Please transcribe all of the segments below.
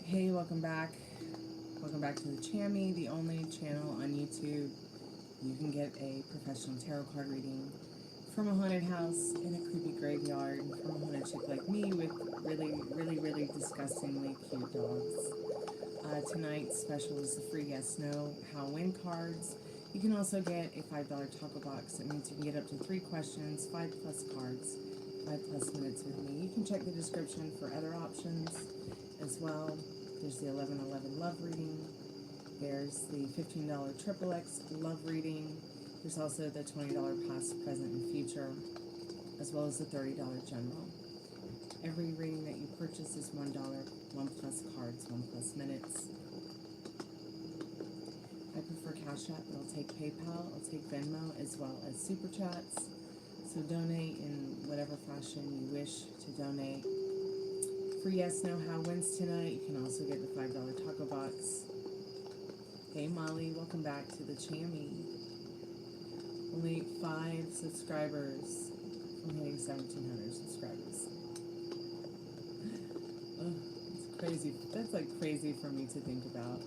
Hey, welcome back. Welcome back to the Chammy, the only channel on YouTube. You can get a professional tarot card reading from a haunted house in a creepy graveyard from a haunted chick like me with really disgustingly cute dogs. Tonight's special is the free yes/no how win cards. You can also get a $5 taco box. That means you can get up to 3 questions, 5+cards, 5+minutes with me. You can check the description for other options as well. There's the 11/11 love reading. There's the $15 triple X love reading. There's also the $20 past, present, and future, as well as the $30 general. Every reading that you purchase is $1, 1+cards, 1+minutes. I prefer Cash App, but I'll take PayPal, I'll take Venmo, as well as Super Chats. So donate in whatever fashion you wish to donate. For Yes No How wins tonight, you can also get the $5 taco box. Hey Molly, welcome back to the Chammy. Only 5 subscribers from hitting 1,700 subscribers. Oh, it's crazy. That's like crazy for me to think about.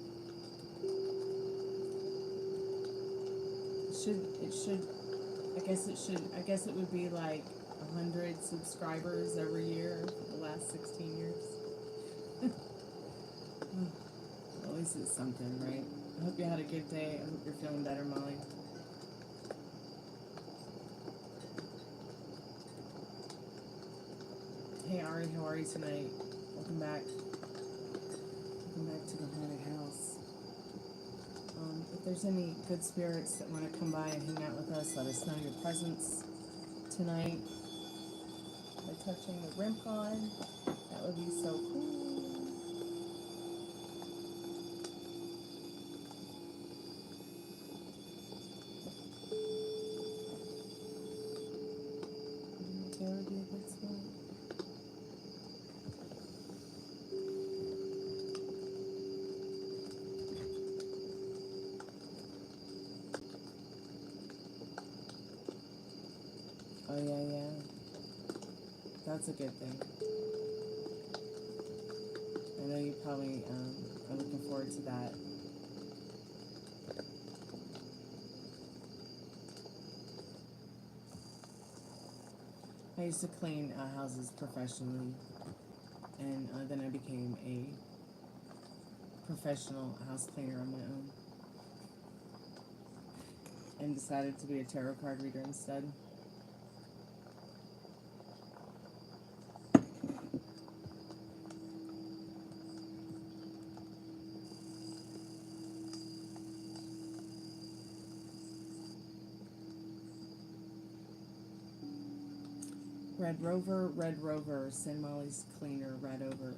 I guess it would be like 100 subscribers every year for the last 16 years. At least it's something, right? I hope you had a good day. I hope you're feeling better, Molly. Hey Ari, how are you tonight? Welcome back. Welcome back to the haunted house. If there's any good spirits that want to come by and hang out with us, let us know your presence tonight by touching the rim pod. That would be so cool. There would be a good spot. Oh yeah. That's a good thing. I know you probably are looking forward to that. I used to clean houses professionally, and then I became a professional house cleaner on my own, and decided to be a tarot card reader instead. Red Rover, send Molly's cleaner right over.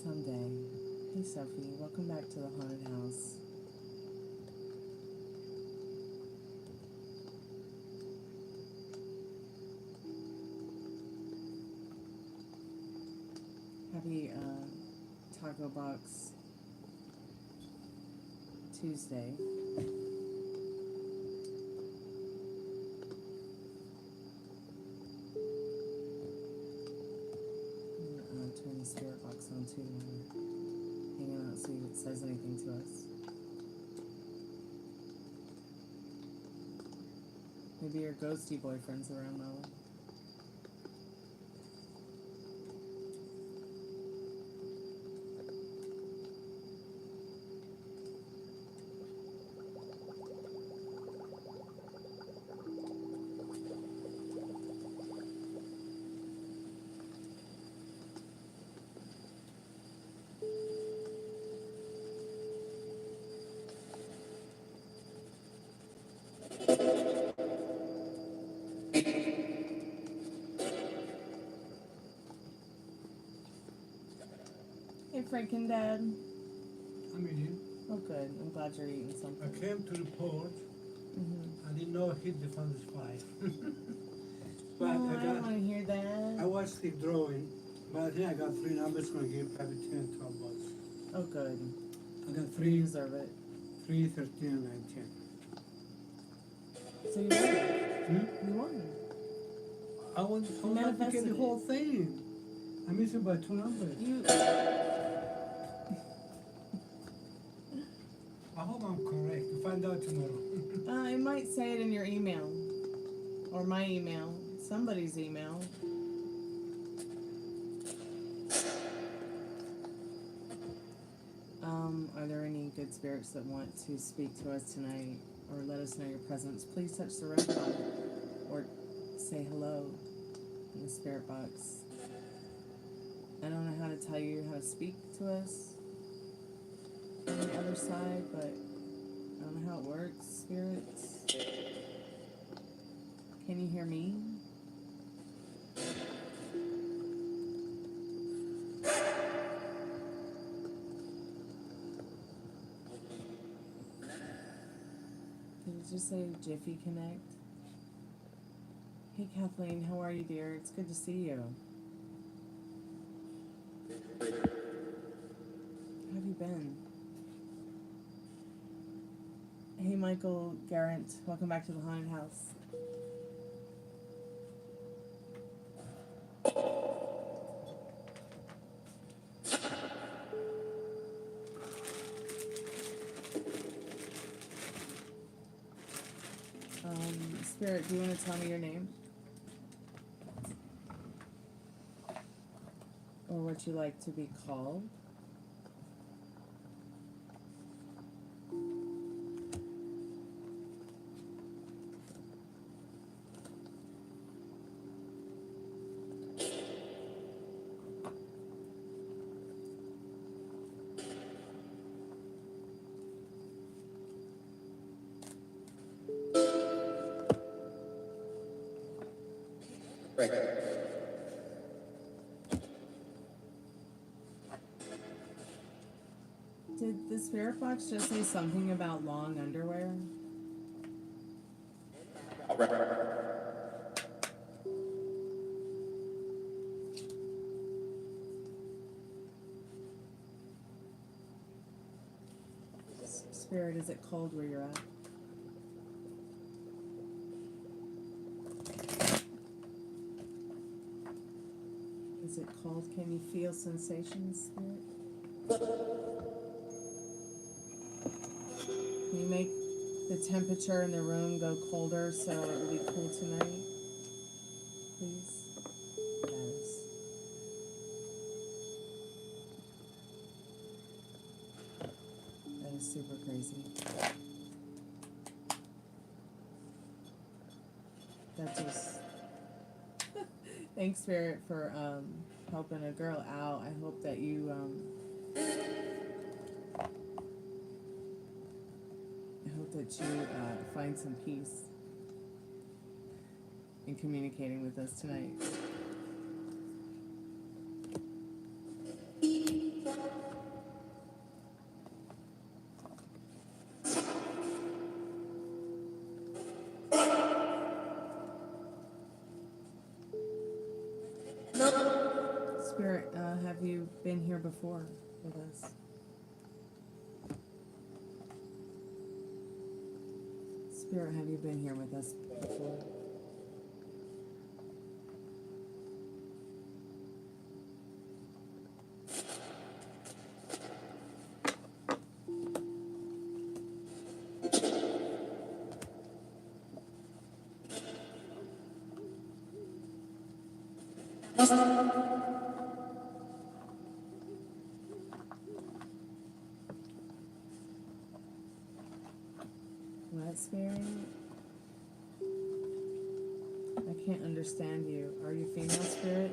Someday. Hey Sophie, welcome back to the haunted house. Happy Taco Box Tuesday. Turn the spirit box on too when we're hanging out, see if it says anything to us. Maybe your ghosty boyfriend's around, Melon. Franken Dad. I'm eating. Oh, good. I'm glad you're eating I something. came to the port. Mm-hmm. I didn't know I hit the fun spy. But No, I I don't got. want to hear that. I was keep drawing, but I think I got 3 numbers gonna give probably 10, 12 bucks. Oh, good. I got You 3, deserve it. 3, 13, and 19. So you won. Hmm? You won. I want to get the Manifested whole thing. I'm missing by 2 numbers. You. I hope I'm correct. We'll find out tomorrow. I might say it in your email. Or my email. Somebody's email. Are there any good spirits that want to speak to us tonight or let us know your presence? Please touch the red button or say hello in the spirit box. I don't know how to tell you how to speak to us on the other side, but I don't know how it works, spirits. Can you hear me? Did it just say Jiffy Connect? Hey Kathleen, how are you, dear? It's good to see you. How have you been? Hey Michael Garrett, welcome back to the haunted house. Spirit, do you want to tell me your name? Or what you like to be called? Right. Did the spirit box just say something about long underwear? Spirit, is it cold where you're at? Is it cold? Can you feel sensations, Spirit? Can you make the temperature in the room go colder so it will be cool tonight? Please? Yes. That is super crazy. That just... Thanks, Spirit, for helping a girl out. I hope that you find some peace in communicating with us tonight. Spirit, have you been here before with us? Spirit, have you been here with us before? What, Spirit? I can't understand you. Are you female, Spirit?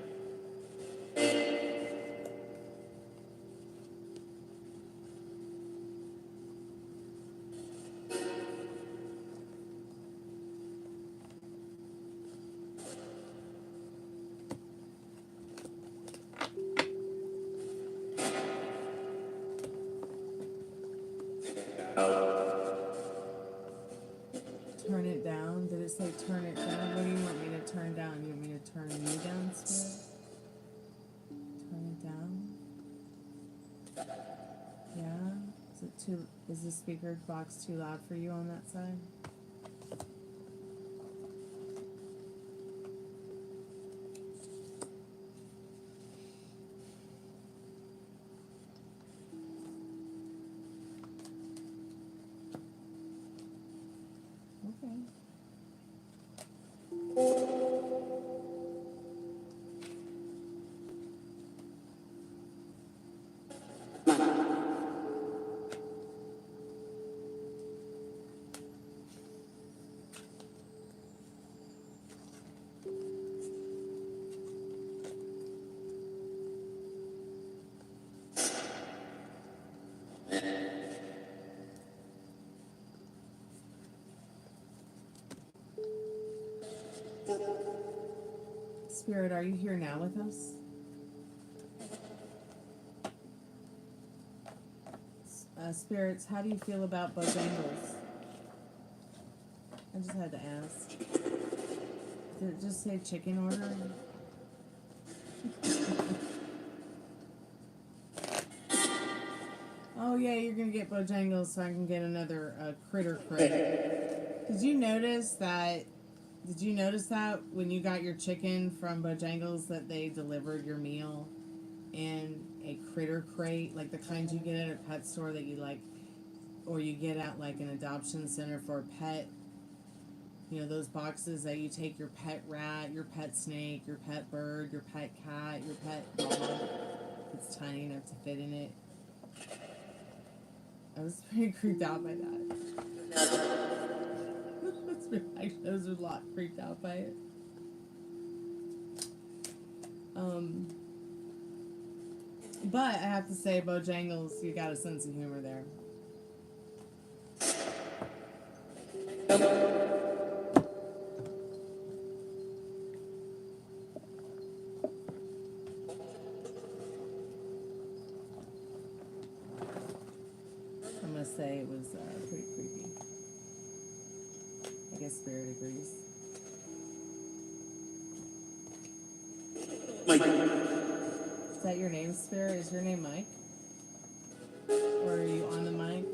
too? Is the speaker box too loud for you on that side? Okay. Spirit, are you here now with us? Spirits, how do you feel about Bojangles? I just had to ask. Did it just say chicken order? Oh yeah, you're gonna get Bojangles so I can get another critter crate. Did you notice that? Did you notice that when you got your chicken from Bojangles that they delivered your meal in a critter crate, like the kind you get at a pet store that you like, or you get at like an adoption center for a pet? You know, those boxes that you take your pet rat, your pet snake, your pet bird, your pet cat, your pet dog. It's tiny enough to fit in it. I was pretty creeped out by that. I was a lot creeped out by it. But I have to say, Bojangles, you got a sense of humor there. I must say it was pretty creepy. I guess Spirit agrees. Mike. Is that your name, Spirit? Is your name Mike? Or are you on the mic?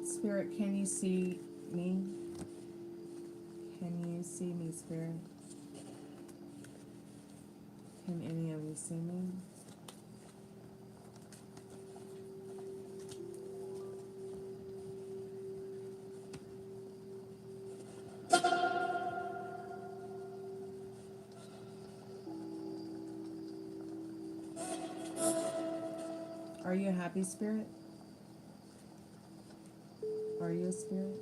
Spirit, can you see me? Can you see me, Spirit? Can any of you see me? Are you a happy spirit? Are you a spirit?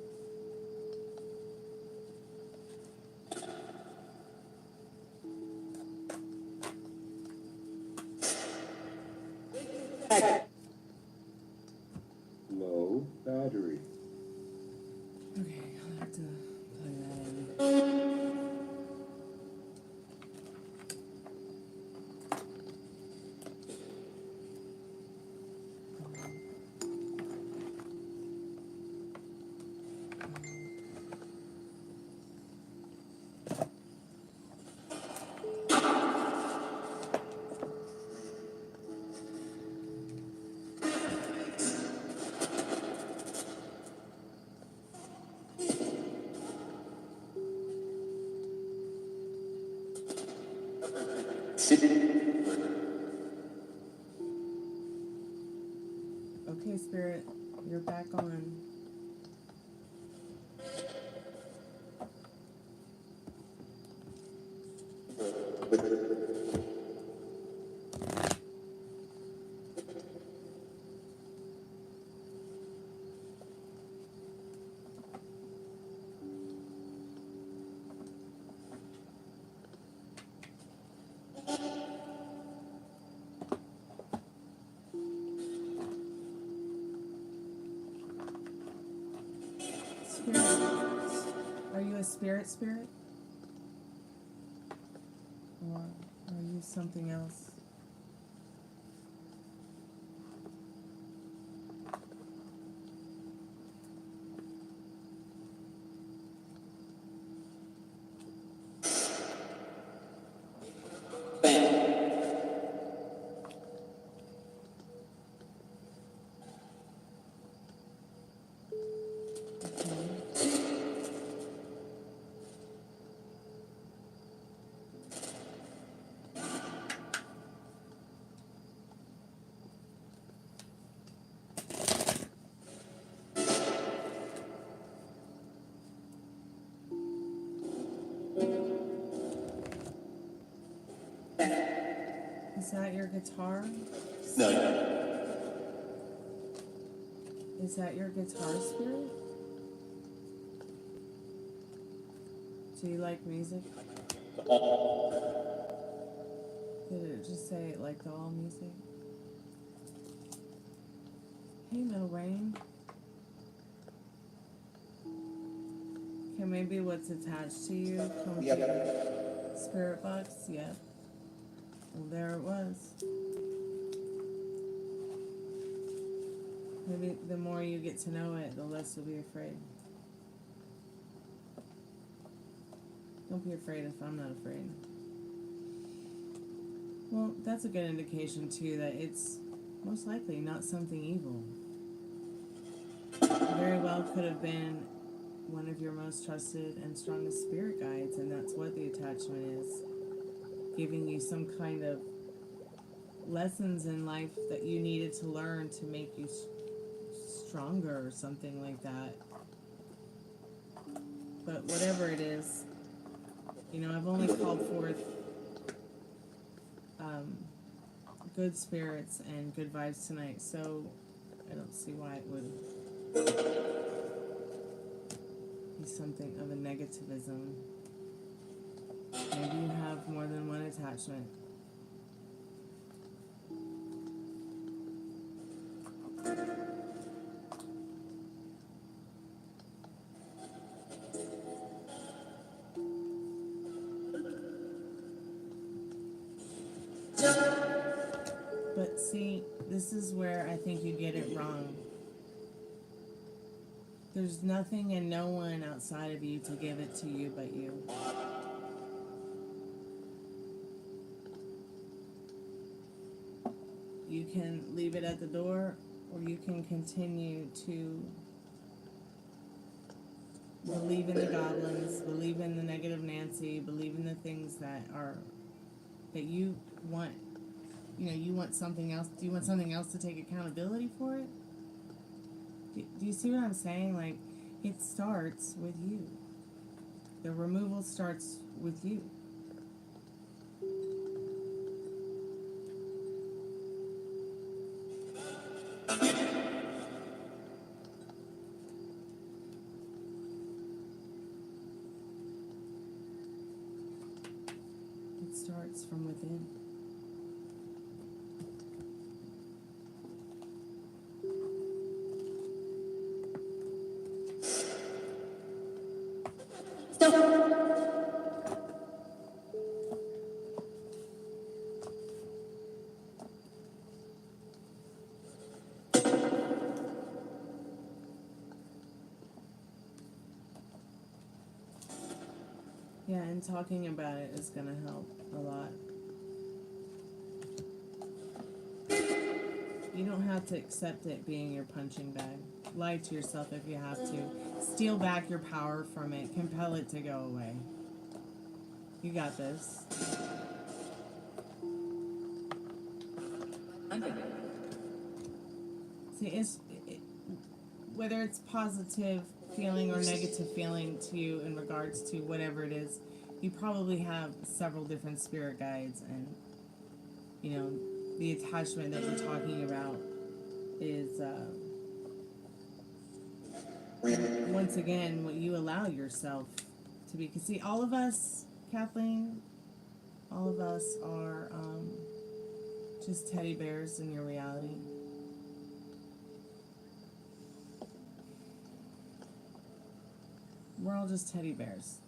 Low battery. Okay, I'll have to plug that in. Okay, Spirit, you're back on. Are you a spirit? Or are you something else? Is that your guitar? No. Is that your guitar spirit? Do you like music? Did it just say it liked all music? Hey, Middle Rain. Okay, maybe what's attached to you comes Yep. to your spirit box? Yep. Well, there it was. Maybe the more you get to know it, the less you'll be afraid. Don't be afraid if I'm not afraid. Well, that's a good indication, too, that it's most likely not something evil. Very well could have been one of your most trusted and strongest spirit guides, and that's what the attachment is. Giving you some kind of lessons in life that you needed to learn to make you stronger or something like that. But whatever it is, you know, I've only called forth good spirits and good vibes tonight, so I don't see why it would be something of a negativism. Maybe you have more than one attachment. But see, this is where I think you get it wrong. There's nothing and no one outside of you to give it to you but you. You can leave it at the door, or you can continue to believe in the goblins, believe in the negative Nancy, believe in the things that you want. You know, you want something else. Do you want something else to take accountability for it? Do you see what I'm saying? Like, it starts with you. The removal starts with you. It starts from within. Yeah, and talking about it is going to help a lot. You don't have to accept it being your punching bag. Lie to yourself if you have to. Steal back your power from it. Compel it to go away. You got this. See, whether it's positive feeling or negative feeling to you in regards to whatever it is, you probably have several different spirit guides, and you know, the attachment that you're talking about is once again what you allow yourself to be. Because see, all of us, Kathleen, all of us are just teddy bears in your reality. We're all just teddy bears.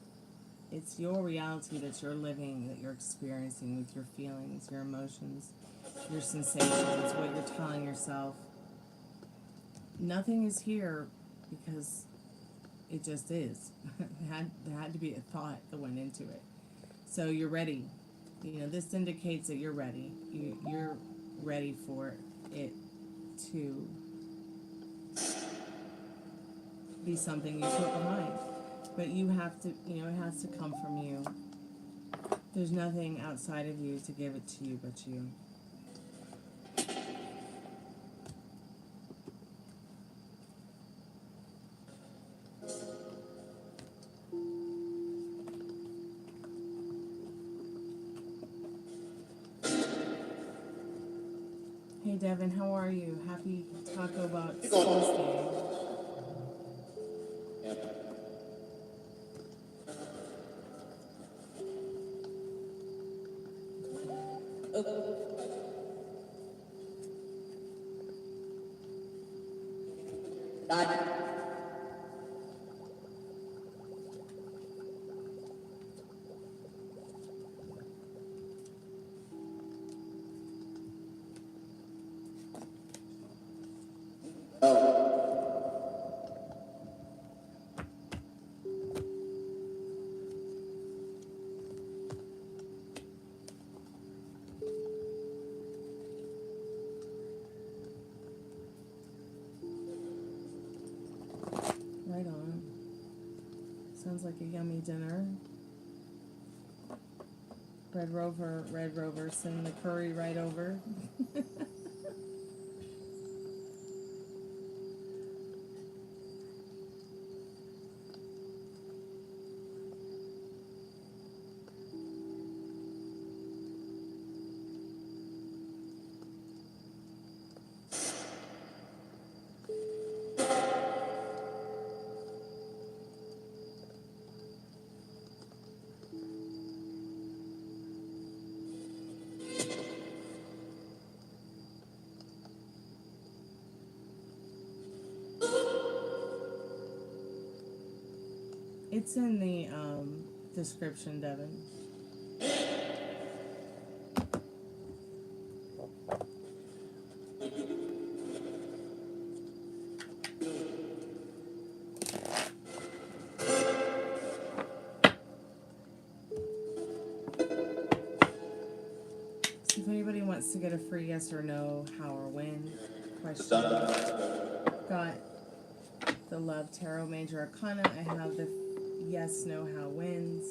It's your reality that you're living, that you're experiencing with your feelings, your emotions, your sensations, what you're telling yourself. Nothing is here because it just is. There had to be a thought that went into it. So you're ready. You know, this indicates that you're ready. You're ready for it to be something you put behind. But you have to, you know, it has to come from you. There's nothing outside of you to give it to you but you. Devin, how are you? Happy Taco Box Tuesday. Right on. Sounds like a yummy dinner. Red Rover, send the curry right over. It's in the description, Devin. So if anybody wants to get a free yes or no, how or when question, got the Love Tarot Major Arcana. I have the yes, no, how, wins.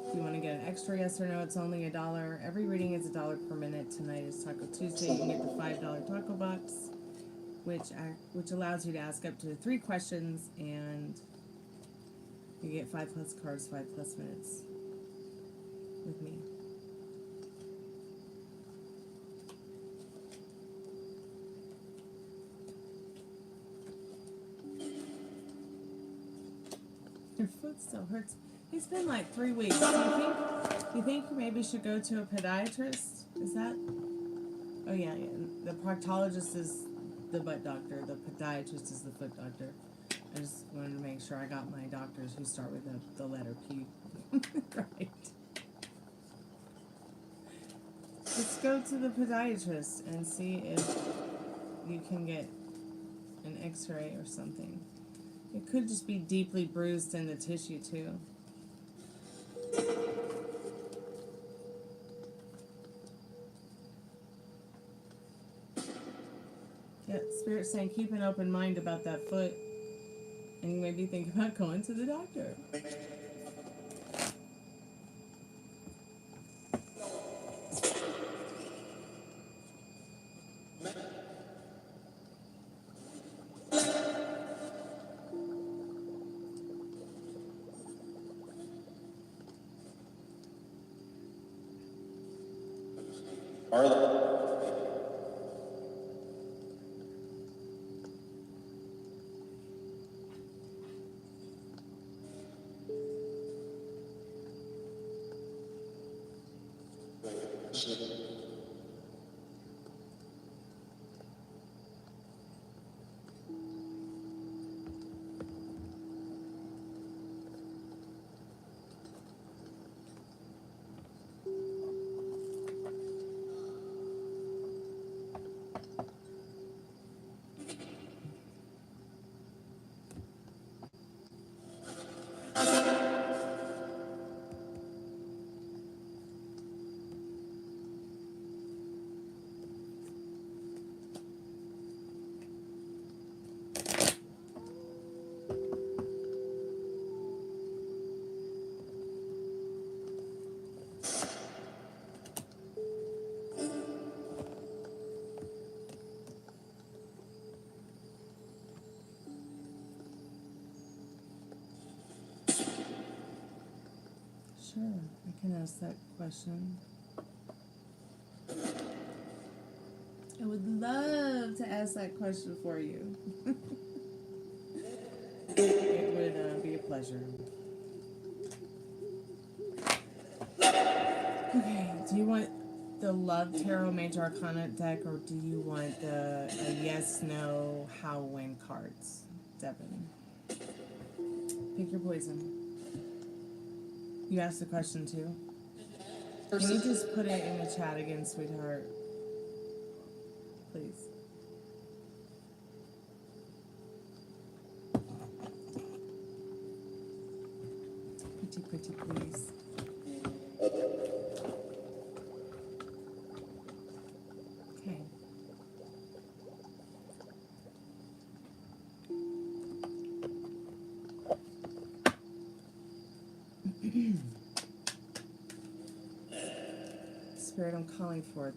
If you want to get an extra yes or no, it's only $1. Every reading is $1 per minute. Tonight is Taco Tuesday. You can get the $5 taco box, which allows you to ask up to 3 questions, and you get 5+ cards, 5+ minutes with me. Your foot still hurts. It's been like 3 weeks. Do you think you maybe should go to a podiatrist? Is that? Oh yeah. The proctologist is the butt doctor. The podiatrist is the foot doctor. I just wanted to make sure I got my doctors who start with the letter P right. Let's go to the podiatrist and see if you can get an X-ray or something. It could just be deeply bruised in the tissue, too. Yeah, Spirit's saying keep an open mind about that foot. And maybe think about going to the doctor. Sure, I can ask that question. I would love to ask that question for you. It would be a pleasure. Okay, do you want the Love Tarot Major Arcana deck, or do you want the yes, no, how, when cards? Devin. Pick your poison. You asked the question too? Can you just put it in the chat again, sweetheart? Please. Pretty, please. Okay. Spirit, I'm calling forth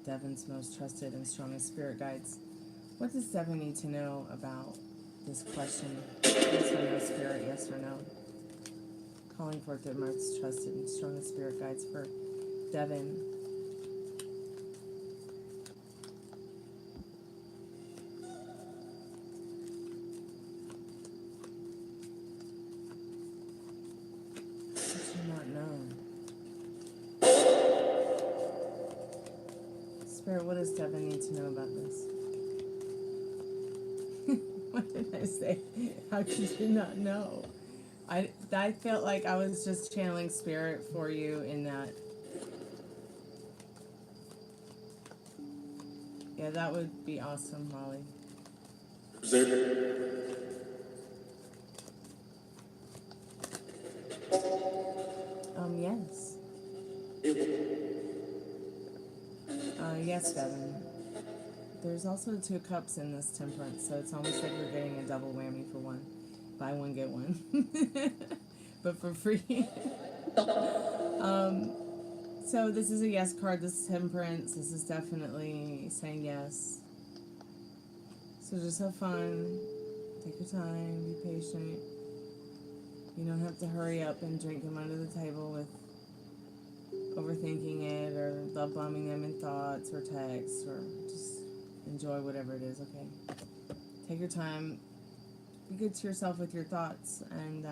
Devin's most trusted and strongest spirit guides. What does Devin need to know about this question? Yes or no, Spirit, yes or no? Calling forth their most trusted and strongest spirit guides for Devin. What do you not know? Spirit, what does Devin need to know about this? What did I say? How could you not know? I felt like I was just channeling Spirit for you in that. Yeah, that would be awesome, Molly. Yes. Yes, Devin. There's also 2 cups in this temperance, so it's almost like we're getting a double whammy for one. Buy one, get one. But for free. So this is a yes card. This is temperance. This is definitely saying yes. So just have fun. Take your time. Be patient. You don't have to hurry up and drink them under the table with overthinking it or love bombing them in thoughts or texts, or just enjoy whatever it is, okay? Take your time. Be good to yourself with your thoughts, and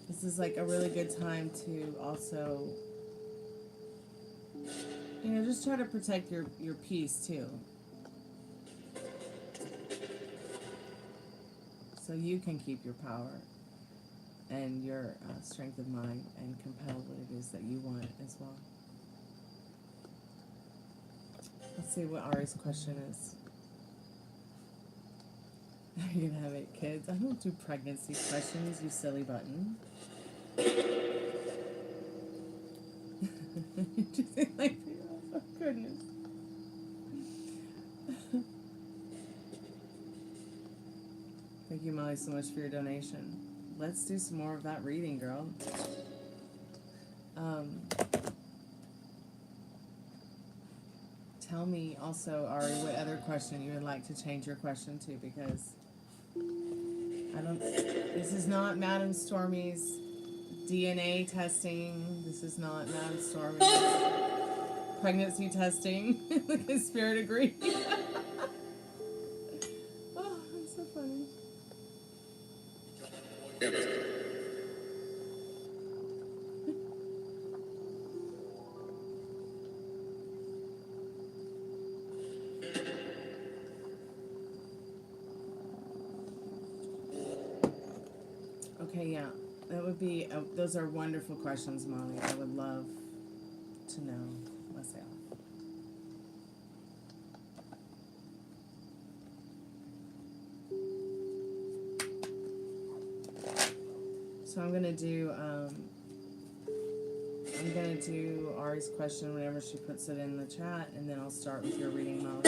this is like a really good time to also, you know, just try to protect your peace too. So you can keep your power and your strength of mind and compel what it is that you want as well. Let's see what Ari's question is. Are you gonna have 8 kids? I don't do pregnancy questions, you silly button. Just like, oh goodness. Thank you, Molly, so much for your donation. Let's do some more of that reading, girl. Tell me also, Ari, what other question you would like to change your question to, because this is not Madam Stormy's DNA testing. This is not Madam Stormy's pregnancy testing. Look at Spirit agree. Oh, that's so funny. Okay, yeah, that would be, those are wonderful questions, Molly. I would love to know myself. So I'm gonna do Ari's question whenever she puts it in the chat, and then I'll start with your reading, Molly.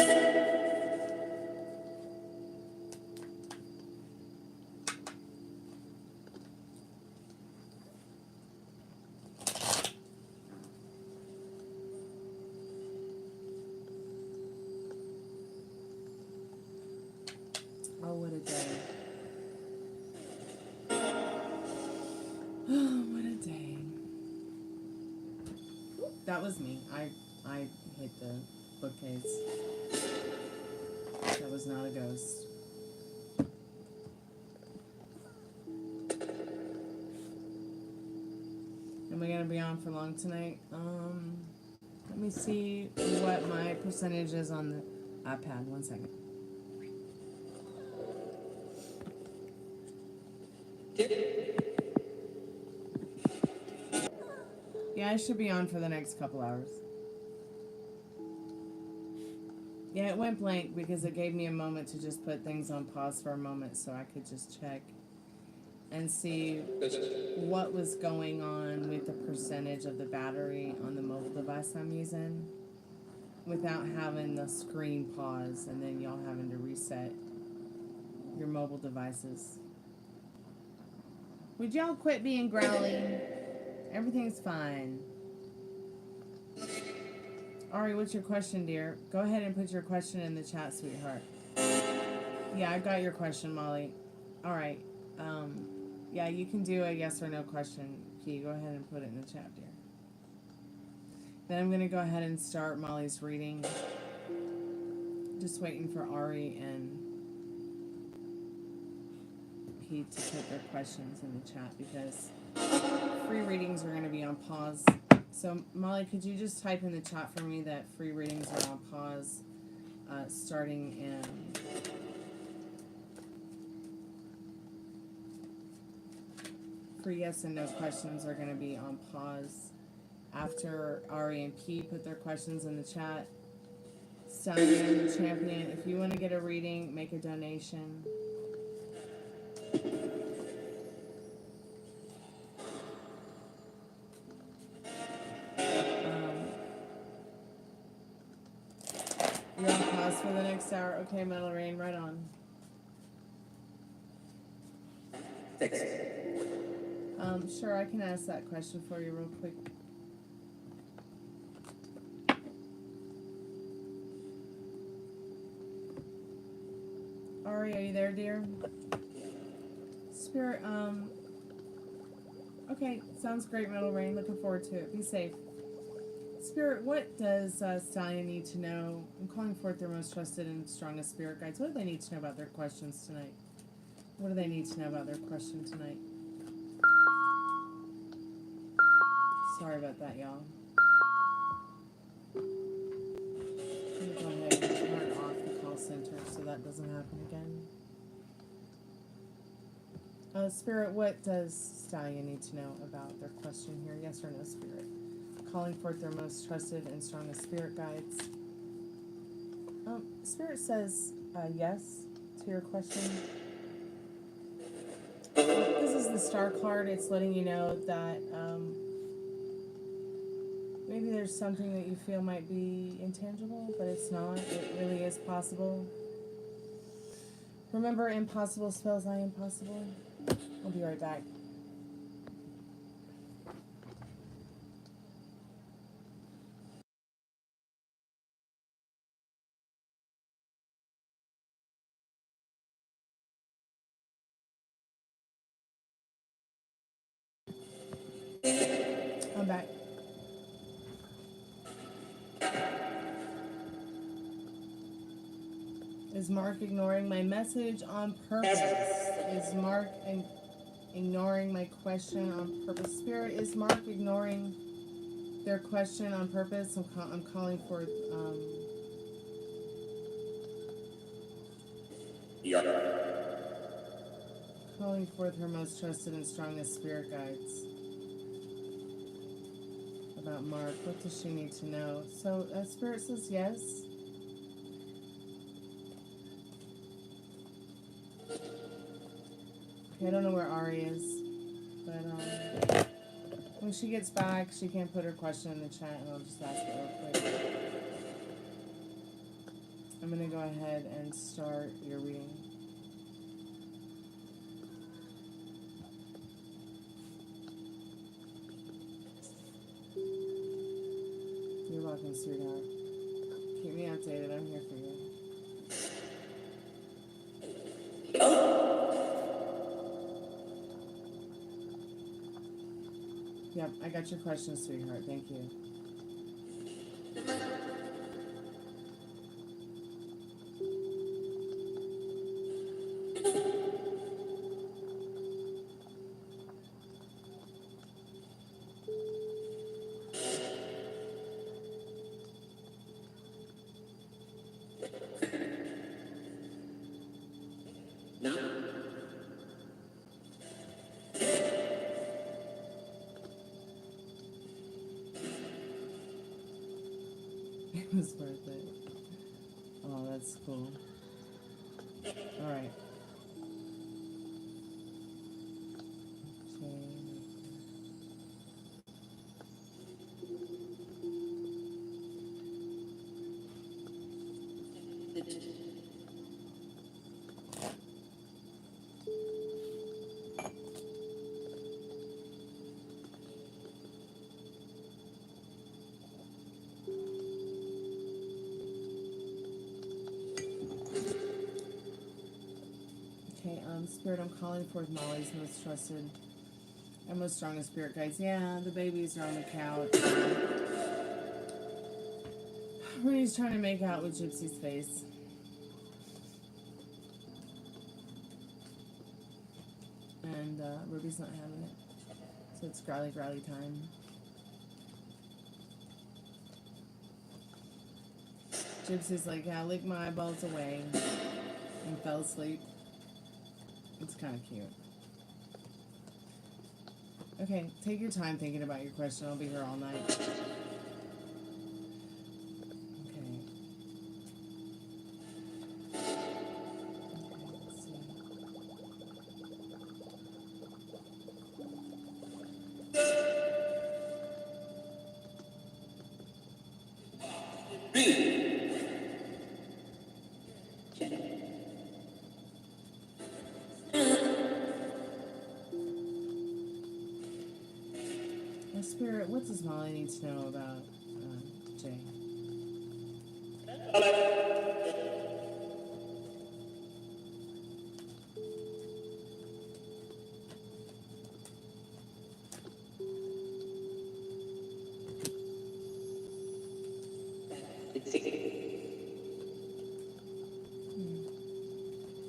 Oh, what a day. Oh, what a day. That was me. I hit the bookcase. That was not a ghost. Am I gonna be on for long tonight? Let me see what my percentage is on the iPad. 1 second. Yeah, I should be on for the next couple hours. Yeah, it went blank because it gave me a moment to just put things on pause for a moment so I could just check and see what was going on with the percentage of the battery on the mobile device I'm using without having the screen pause and then y'all having to reset your mobile devices. Would y'all quit being growly? Everything's fine. Ari, what's your question, dear? Go ahead and put your question in the chat, sweetheart. Yeah, I got your question, Molly. All right. Yeah, you can do a yes or no question. Key, go ahead and put it in the chat, dear. Then I'm going to go ahead and start Molly's reading. Just waiting for Ari and Pete to put their questions in the chat because free readings are going to be on pause. So, Molly, could you just type in the chat for me that free readings are on pause starting in... Free yes and no questions are going to be on pause after Ari and P put their questions in the chat. Stallion, Champion, if you want to get a reading, make a donation. You're on pause for the next hour. Okay, Metal Rain, right on. 6. Sure, I can ask that question for you real quick. Ari, are you there, dear? Spirit, okay, sounds great, Metal Rain. Looking forward to it. Be safe. Spirit, what does Stallion need to know? I'm calling forth their most trusted and strongest spirit guides. What do they need to know about their questions tonight? What do they need to know about their question tonight? Sorry about that, y'all. I'm gonna go ahead and turn off the call center so that doesn't happen again. Spirit, what does Stallion need to know about their question here? Yes or no, Spirit? Calling forth their most trusted and strongest spirit guides. Spirit says yes to your question. This is the star card. It's letting you know that maybe there's something that you feel might be intangible, but it's not. It really is possible. Remember, impossible spells I impossible. I'll be right back. I'm back. Is Mark ignoring my message on purpose? Is Mark ignoring my question on purpose? Spirit, is Mark ignoring their question on purpose? I'm calling for calling forth her most trusted and strongest spirit guides about Mark. What does she need to know? So Spirit says yes. I don't know where Ari is, but when she gets back, she can put her question in the chat, and I'll just ask it real quick. I'm gonna go ahead and start your reading. You're welcome, sweetheart. Keep me updated. I'm here for you. Yep, I got your question, sweetheart. Thank you. His birthday. Oh, that's cool. Alright. Okay, Spirit, I'm calling forth Molly's most trusted and most strongest spirit guides. Yeah, the babies are on the couch. Rudy's trying to make out with Gypsy's face. And Ruby's not having it. So it's growly growly time. Gypsy's like, yeah, lick my eyeballs away. And fell asleep. It's kind of cute. Okay, take your time thinking about your question. I'll be here all night. Okay. Let's see. Spirit, what does Molly need to know about Jay?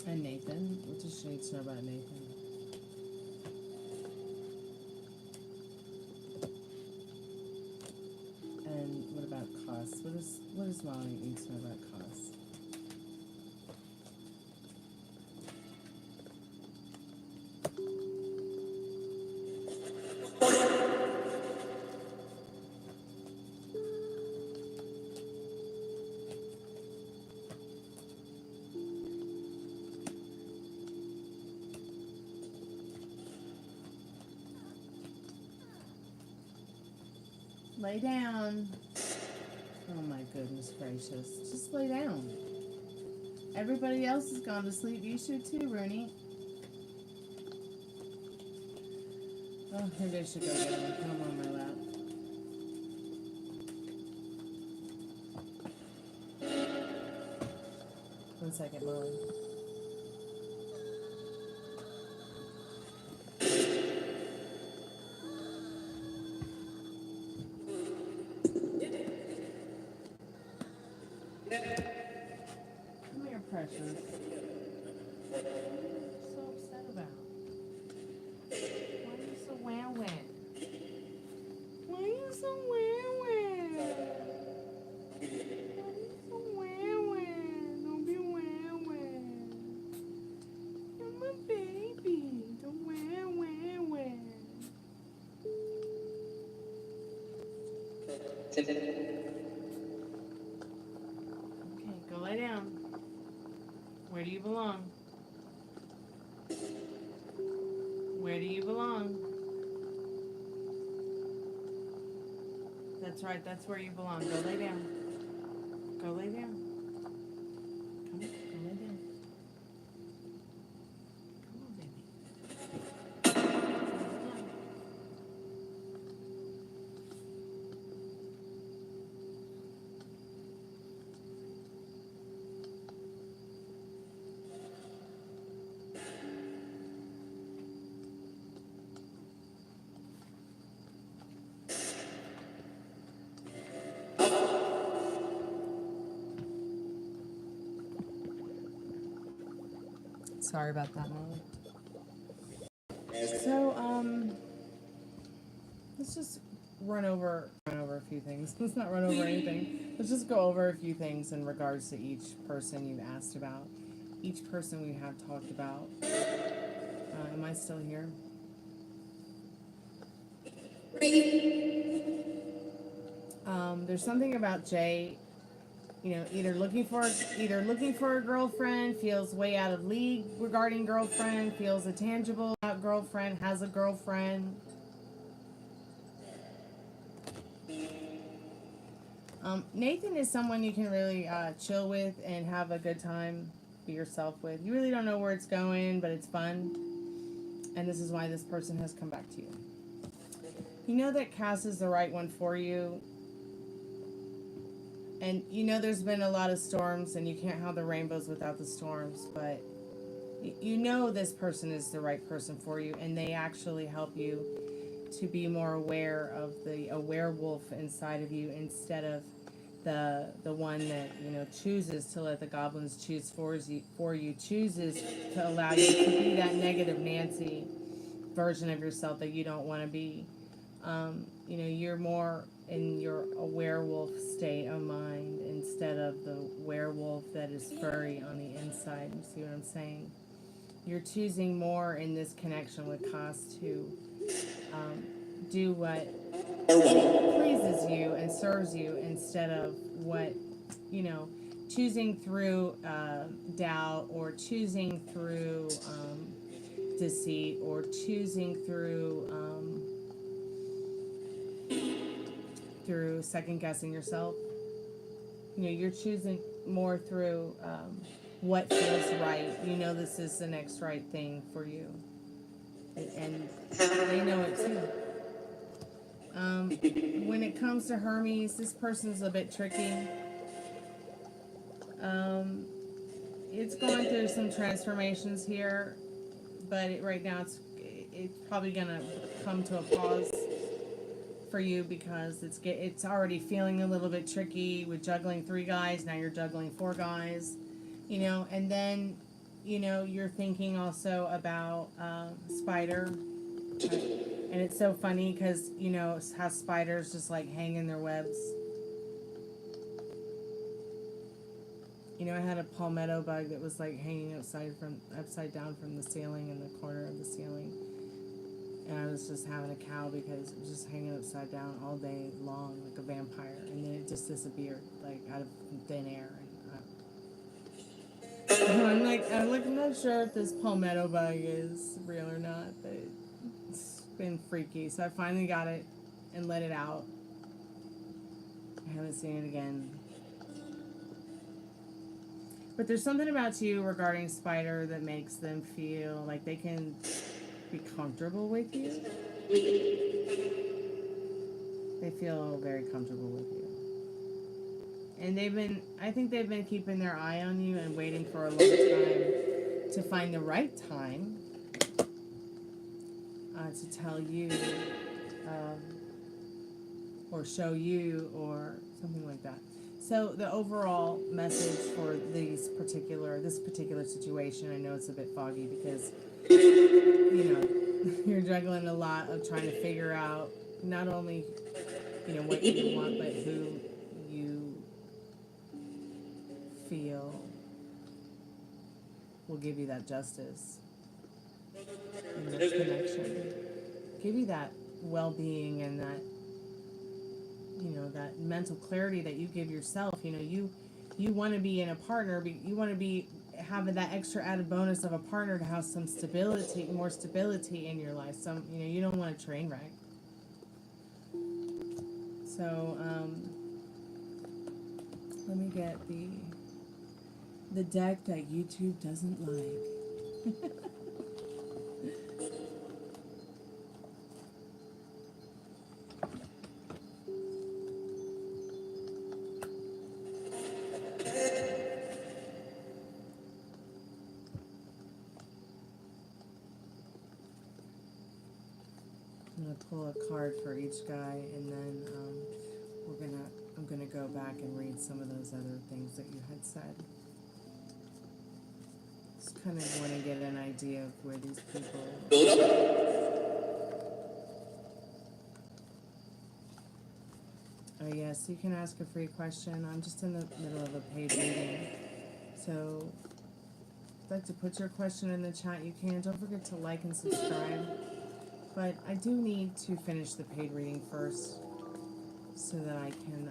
And Nathan, what does she need to know about Nathan? And what about costs? What does Molly need to know about costs? Lay down. Oh my goodness gracious. Just lay down. Everybody else has gone to sleep. You should too, Rooney. Oh, maybe I should go get him. Put him on my lap. One second, Molly. Come here, Precious. What are you so upset about? Why are you so wow-wow? Why are you so wow-wow? Why are you so wow-wow? Don't be wow-wow. You're my baby. Don't wow-wow-wow. Okay, go lie down. Where do you belong? Where do you belong? That's right, that's where you belong. Go lay down. Go lay down. Come on, go lay down. Come on, baby. Go lay down. Sorry about that, Molly. So, let's just run over a few things. Let's not run over anything. Let's just go over a few things in regards to each person you've asked about, each person we have talked about. Am I still here? There's something about Jay you know, either looking for a girlfriend, feels way out of league regarding girlfriend, feels intangible about girlfriend, has a girlfriend. Nathan is someone you can really chill with and have a good time, be yourself with. You really don't know where it's going, but it's fun. And this is why this person has come back to you. You know that Cass is the right one for you. And you know there's been a lot of storms and you can't have the rainbows without the storms. But you know this person is the right person for you. And they actually help you to be more aware of a werewolf inside of you instead of the one that, you know, chooses to let the goblins choose for you, chooses to allow you to be that negative Nancy version of yourself that you don't want to be. You know, you're more in a werewolf state of mind instead of the werewolf that is furry on the inside. You see what I'm saying? You're choosing more in this connection with Haus to do what pleases you and serves you instead of what, you know, choosing through doubt or choosing through deceit or choosing through second guessing yourself. You know, you're choosing more through what feels right. You know this is the next right thing for you. And they know it too. When it comes to Hermes, this person's a bit tricky. It's going through some transformations here, but right now it's probably gonna come to a pause for you because it's already feeling a little bit tricky with juggling 3 guys. Now you're juggling 4 guys, you know, and then, you know, you're thinking also about Spider. And it's so funny because, you know, how spiders just like hang in their webs. You know, I had a palmetto bug that was like hanging upside down from the ceiling in the corner of the ceiling. And I was just having a cow because it was just hanging upside down all day long like a vampire. And then it just disappeared like out of thin air. And I'm not sure if this palmetto bug is real or not, but it's been freaky. So I finally got it and let it out. I haven't seen it again. But there's something about you regarding Spider that makes them feel like they can be comfortable with you. They feel very comfortable with you. And I think they've been keeping their eye on you and waiting for a long time to find the right time to tell you or show you or something like that. So the overall message for this particular situation, I know it's a bit foggy because, you know, you're juggling a lot of trying to figure out not only, you know, what you want, but who you feel will give you that justice in this connection. Give you that well-being and that, you know, that mental clarity that you give yourself. You know, you want to be in a partner, but you want to be having that extra added bonus of a partner to have some stability, more stability in your life. Some, you know, you don't want a train wreck. So, let me get the deck that YouTube doesn't like. I'm gonna pull a card for each guy, and then I'm gonna go back and read some of those other things that you had said. Just kind of want to get an idea of where these people. Oh yes, you can ask a free question. I'm just in the middle of a paid reading, so if you'd like to put your question in the chat, you can. Don't forget to like and subscribe. But I do need to finish the paid reading first so that I can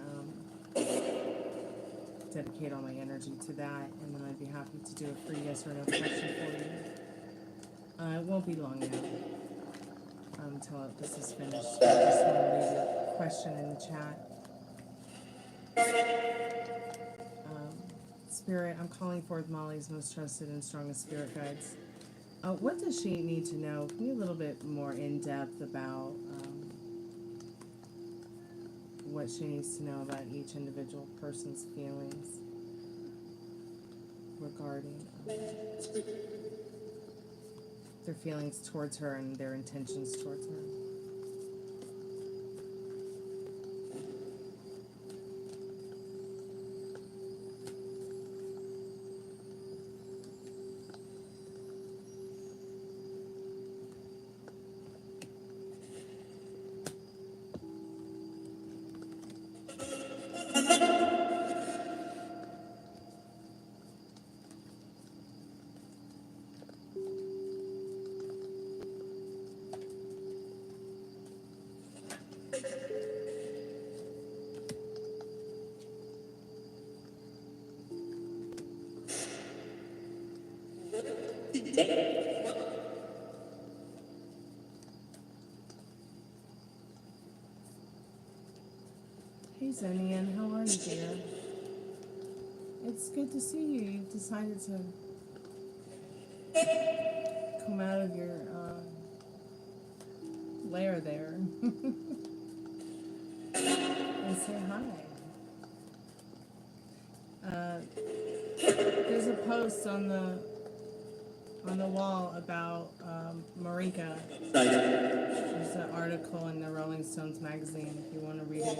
dedicate all my energy to that, and then I'd be happy to do a free yes or no question for you. It won't be long now until this is finished. I just want to leave your question in the chat. Spirit, I'm calling forth Molly's most trusted and strongest spirit guides. What does she need to know? Can you a little bit more in depth about what she needs to know about each individual person's feelings regarding their feelings towards her and their intentions towards her? Hey Zenian, how are you, dear? It's good to see you. You've decided to come out of your lair there and say hi. There's a post on the wall about Marika. There's an article in the Rolling Stones magazine if you want to read it.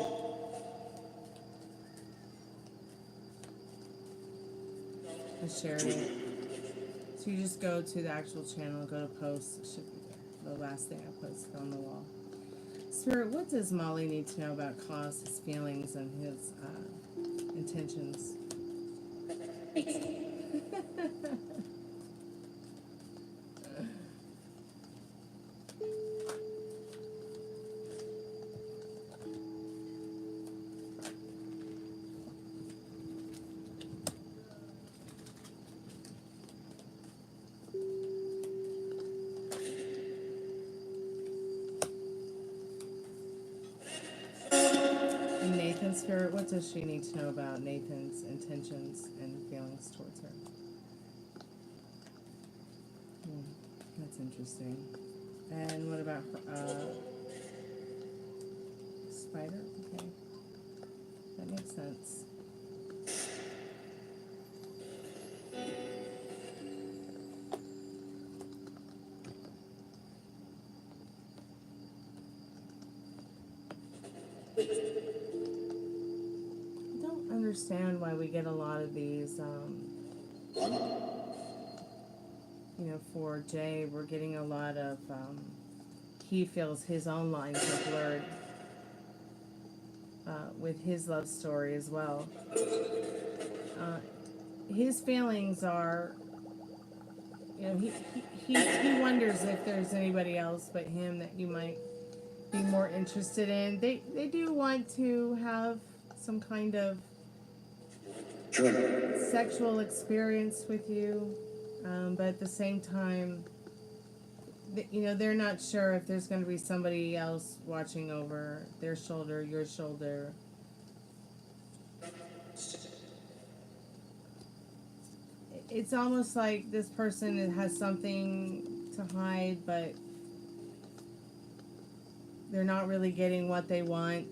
I shared it. So you just go to the actual channel, go to posts, it should be there. The last thing I posted on the wall. Spirit, what does Molly need to know about Haus, his feelings, and his intentions? Spirit, what does she need to know about Nathan's intentions and feelings towards her? That's interesting. And what about Spider? Okay. That makes sense. Understand why we get a lot of these, for Jay, we're getting a lot of, he feels his own lines are blurred with his love story as well. His feelings are, he wonders if there's anybody else but him that you might be more interested in. They do want to have some kind of sexual experience with you, but at the same time, they're not sure if there's going to be somebody else watching over their shoulder, your shoulder. It's almost like this person has something to hide, but they're not really getting what they want.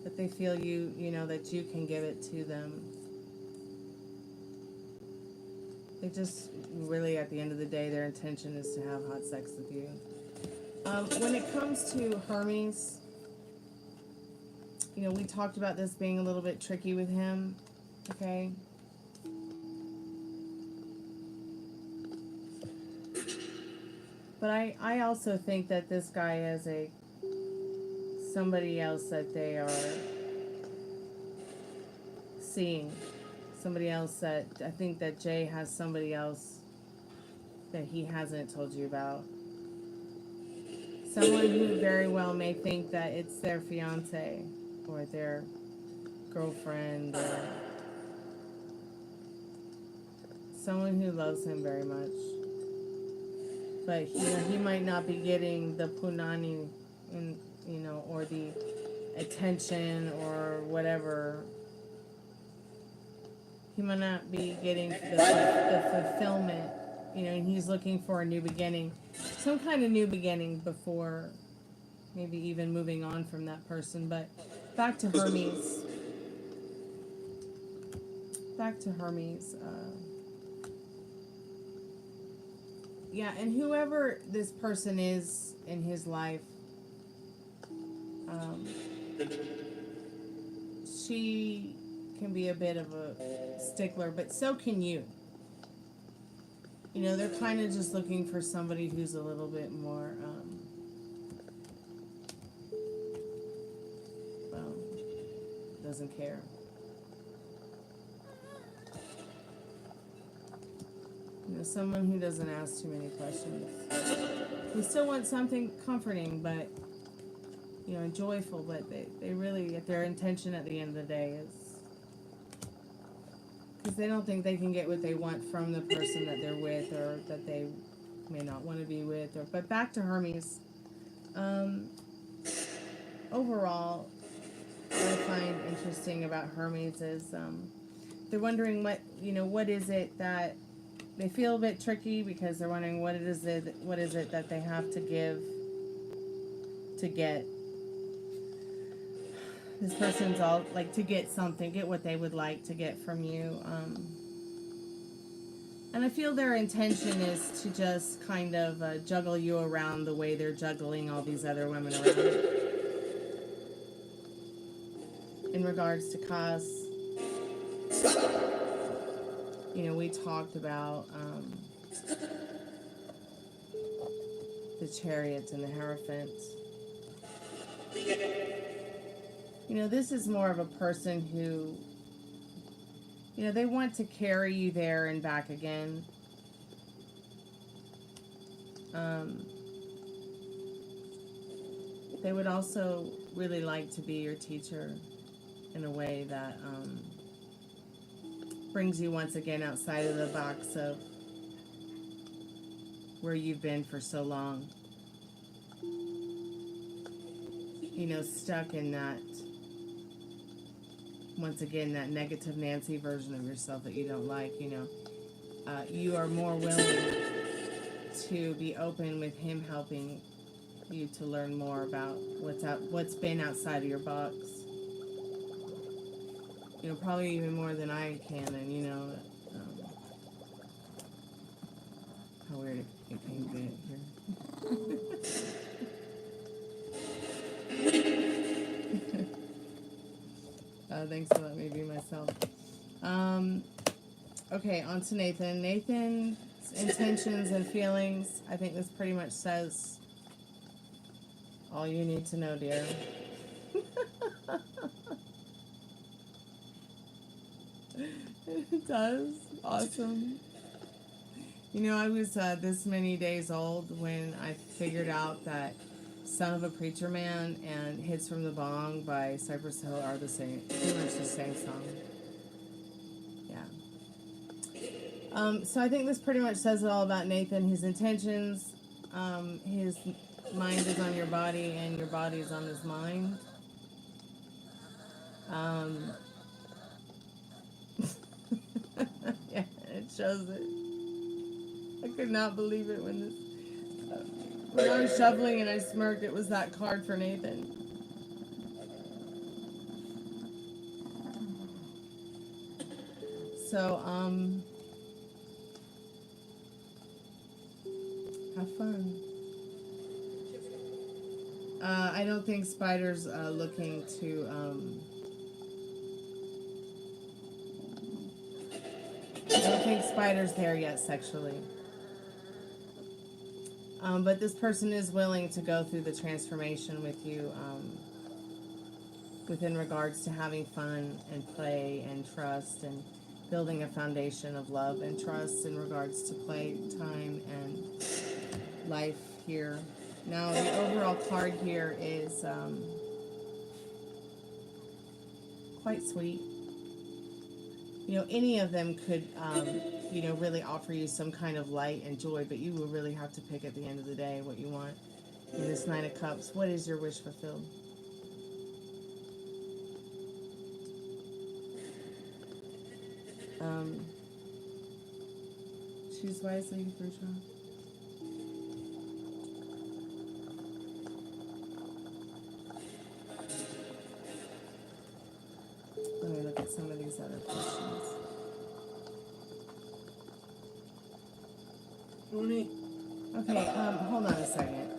But they feel that you can give it to them. They just really, at the end of the day, their intention is to have hot sex with you. When it comes to Hermes, we talked about this being a little bit tricky with him, okay? But I also think that this guy has somebody else that they are seeing. Somebody else that, I think that Jay has somebody else that he hasn't told you about. Someone who very well may think that it's their fiance or their girlfriend or someone who loves him very much. But he might not be getting the punani in, or the attention or whatever. He might not be getting the fulfillment, and he's looking for a new beginning, some kind of new beginning before maybe even moving on from that person. But back to Hermes. Yeah, and whoever this person is in his life, she can be a bit of a stickler, but so can you. They're kind of just looking for somebody who's a little bit more, doesn't care. Someone who doesn't ask too many questions. We still want something comforting, but, joyful, but they really, their intention at the end of the day is, because they don't think they can get what they want from the person that they're with, or that they may not want to be with. But back to Hermes. Overall, what I find interesting about Hermes is they're wondering what is it that they feel a bit tricky, because they're wondering what is it that they have to give to get. This person's all like to get something, get what they would like to get from you. And I feel their intention is to just kind of juggle you around the way they're juggling all these other women around. In regards to Haus, we talked about the Chariot and the Hierophant. This is more of a person who, they want to carry you there and back again. They would also really like to be your teacher in a way that brings you once again outside of the box of where you've been for so long. Stuck in that, once again, that negative Nancy version of yourself that you don't like. You are more willing to be open with him helping you to learn more about what's been outside of your box. Probably even more than I can, and how weird it can get here. Thanks for letting me be myself. Okay, on to Nathan. Nathan's intentions and feelings. I think this pretty much says all you need to know, dear. It does. Awesome. I was this many days old when I figured out that Son of a Preacher Man and Hits from the Bong by Cypress Hill are the same, pretty much the same song. Yeah. So I think this pretty much says it all about Nathan. His intentions, his mind is on your body and your body is on his mind. Yeah, it shows it. I could not believe it when I was shoveling and I smirked. It was that card for Nathan. So, have fun. I don't think Spider's looking to, I don't think Spider's there yet sexually. But this person is willing to go through the transformation with you, within regards to having fun and play and trust and building a foundation of love and trust in regards to play time and life here. Now, the overall card here is quite sweet. You know, any of them could, you know, really offer you some kind of light and joy, but you will really have to pick at the end of the day what you want. In this Nine of Cups, what is your wish fulfilled? Choose wisely, Bertrand. Let me look at some of these other questions. Tony? Okay, hold on a second.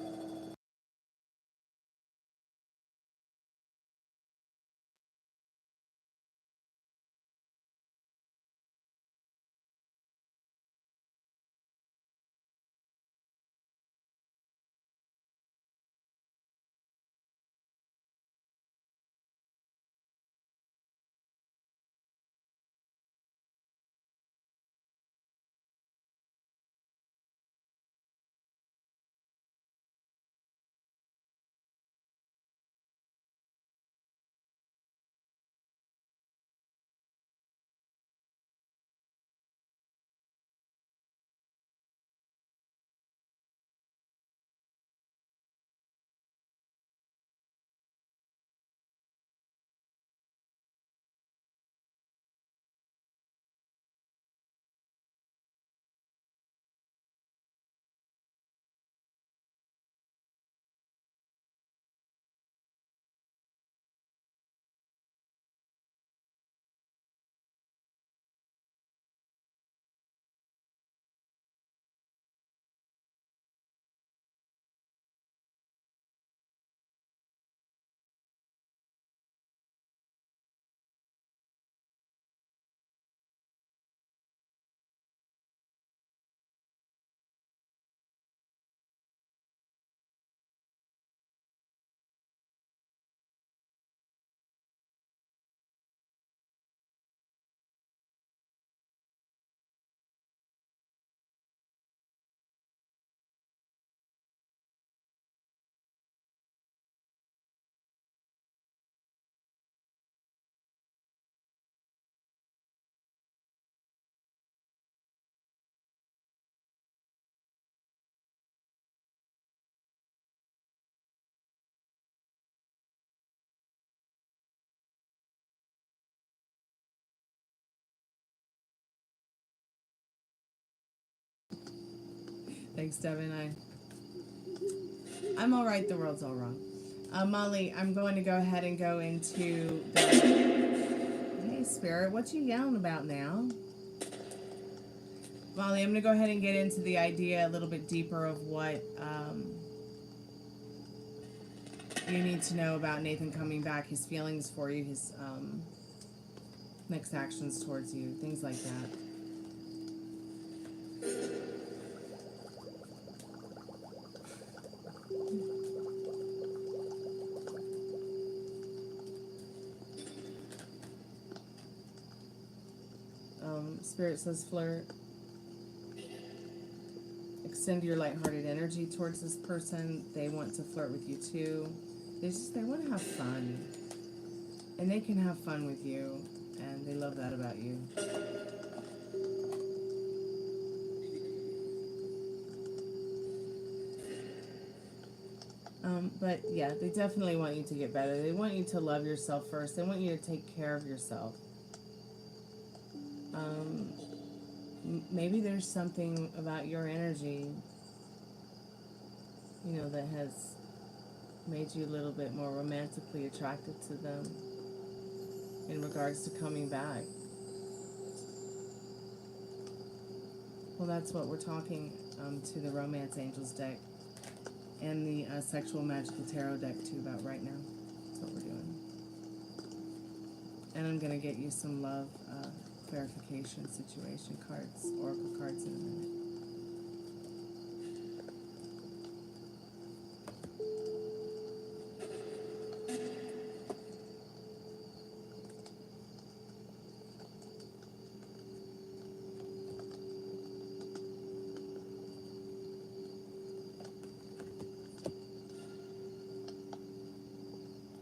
Thanks, Devin. I'm all right. The world's all wrong. Molly, I'm going to go ahead and go into the... Hey, Spirit, what you yelling about now? Molly, I'm going to go ahead and get into the idea a little bit deeper of what you need to know about Nathan coming back, his feelings for you, his next actions towards you, things like that. Spirit says flirt. Extend your lighthearted energy towards this person. They want to flirt with you too. They want to have fun. And they can have fun with you. And they love that about you. But yeah, they definitely want you to get better. They want you to love yourself first. They want you to take care of yourself. Maybe there's something about your energy, you know, that has made you a little bit more romantically attracted to them in regards to coming back. Well, that's what we're talking to the Romance Angels deck and the Sexual Magical Tarot deck too about right now. That's what we're doing. And I'm going to get you some love clarification situation cards, oracle cards in a minute.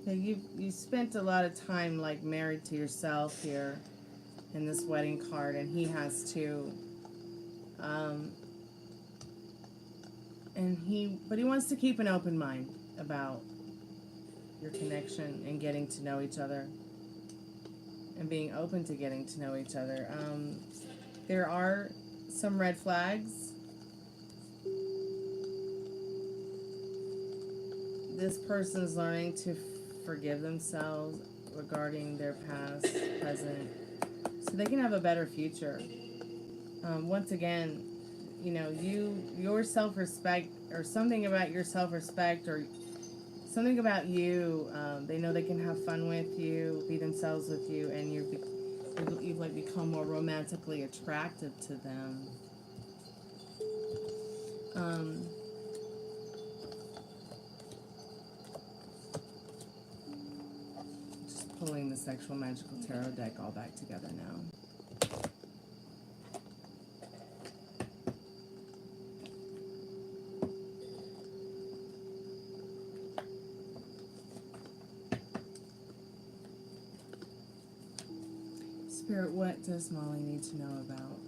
Yeah, you spent a lot of time like married to yourself here in this wedding card, and he has too. But he wants to keep an open mind about your connection and getting to know each other and being open to getting to know each other. There are some red flags. This person's learning to forgive themselves regarding their past, present, so they can have a better future. Once again, you know, your self-respect, or something about your self-respect, or something about you, they know they can have fun with you, be themselves with you, and you've like become more romantically attractive to them. Just pulling the Sexual Magical Tarot deck all back together now. Spirit, what does Molly need to know about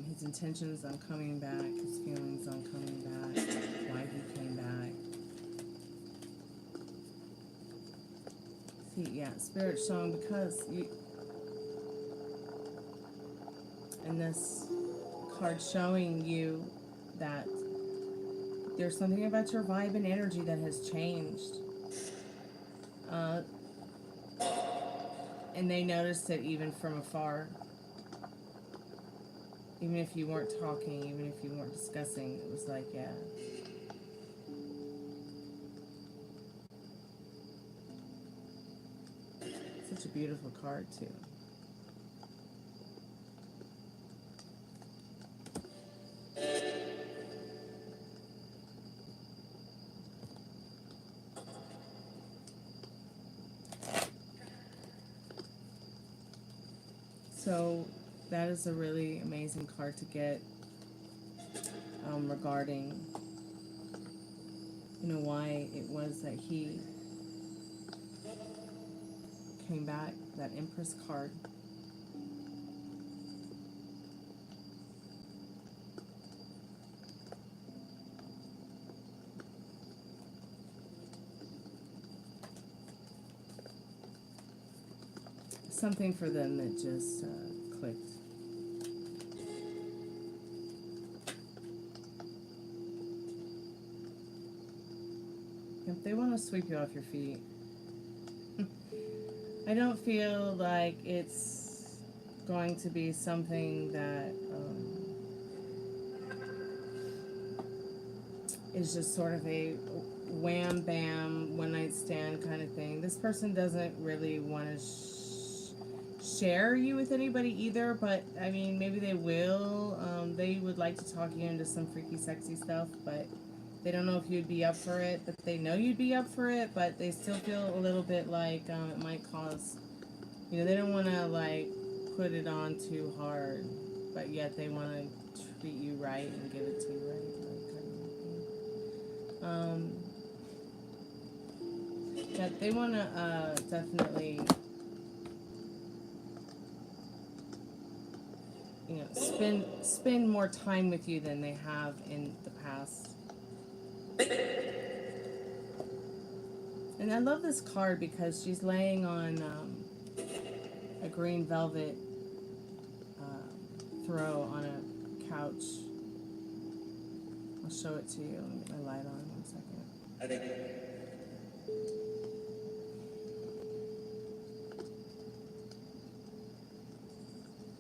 his intentions on coming back, his feelings on coming back, why he came back? See, yeah, Spirit showing because you, and this card showing you that there's something about your vibe and energy that has changed. And they noticed it even from afar. Even if you weren't talking, even if you weren't discussing, it was like, yeah. Such a beautiful card, too. So that is a really amazing card to get regarding, you know, why it was that he came back, that Empress card. Something for them that just clicked. If they want to sweep you off your feet, I don't feel like it's going to be something that is just sort of a wham bam one night stand kind of thing. This person doesn't really want to share you with anybody either, but I mean, maybe they will. They would like to talk you into some freaky sexy stuff, but they don't know if you'd be up for it. But they know you'd be up for it, but they still feel a little bit like it might cause, you know, they don't want to like put it on too hard, but yet they want to treat you right and give it to you right, like kind of thing. Yeah, they want to definitely, you know, spend more time with you than they have in the past. And I love this card because she's laying on a green velvet throw on a couch. I'll show it to you. Let me get my light on 1 second. I think.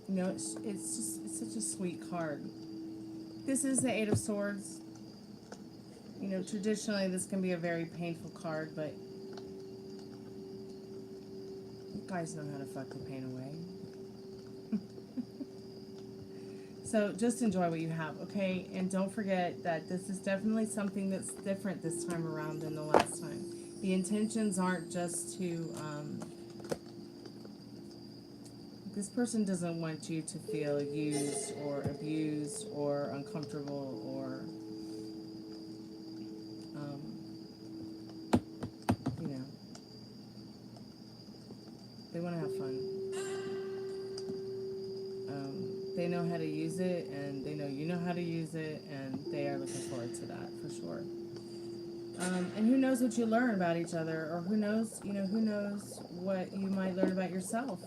You know, it's such a sweet card. This is the Eight of Swords. You know, traditionally this can be a very painful card, but you guys know how to fuck the pain away. So just enjoy what you have, okay? And don't forget that this is definitely something that's different this time around than the last time. The intentions aren't just to, this person doesn't want you to feel used or abused or uncomfortable or they know how to use it, and they know you know how to use it, and they are looking forward to that for sure. And who knows what you learn about each other, or who knows what you might learn about yourself.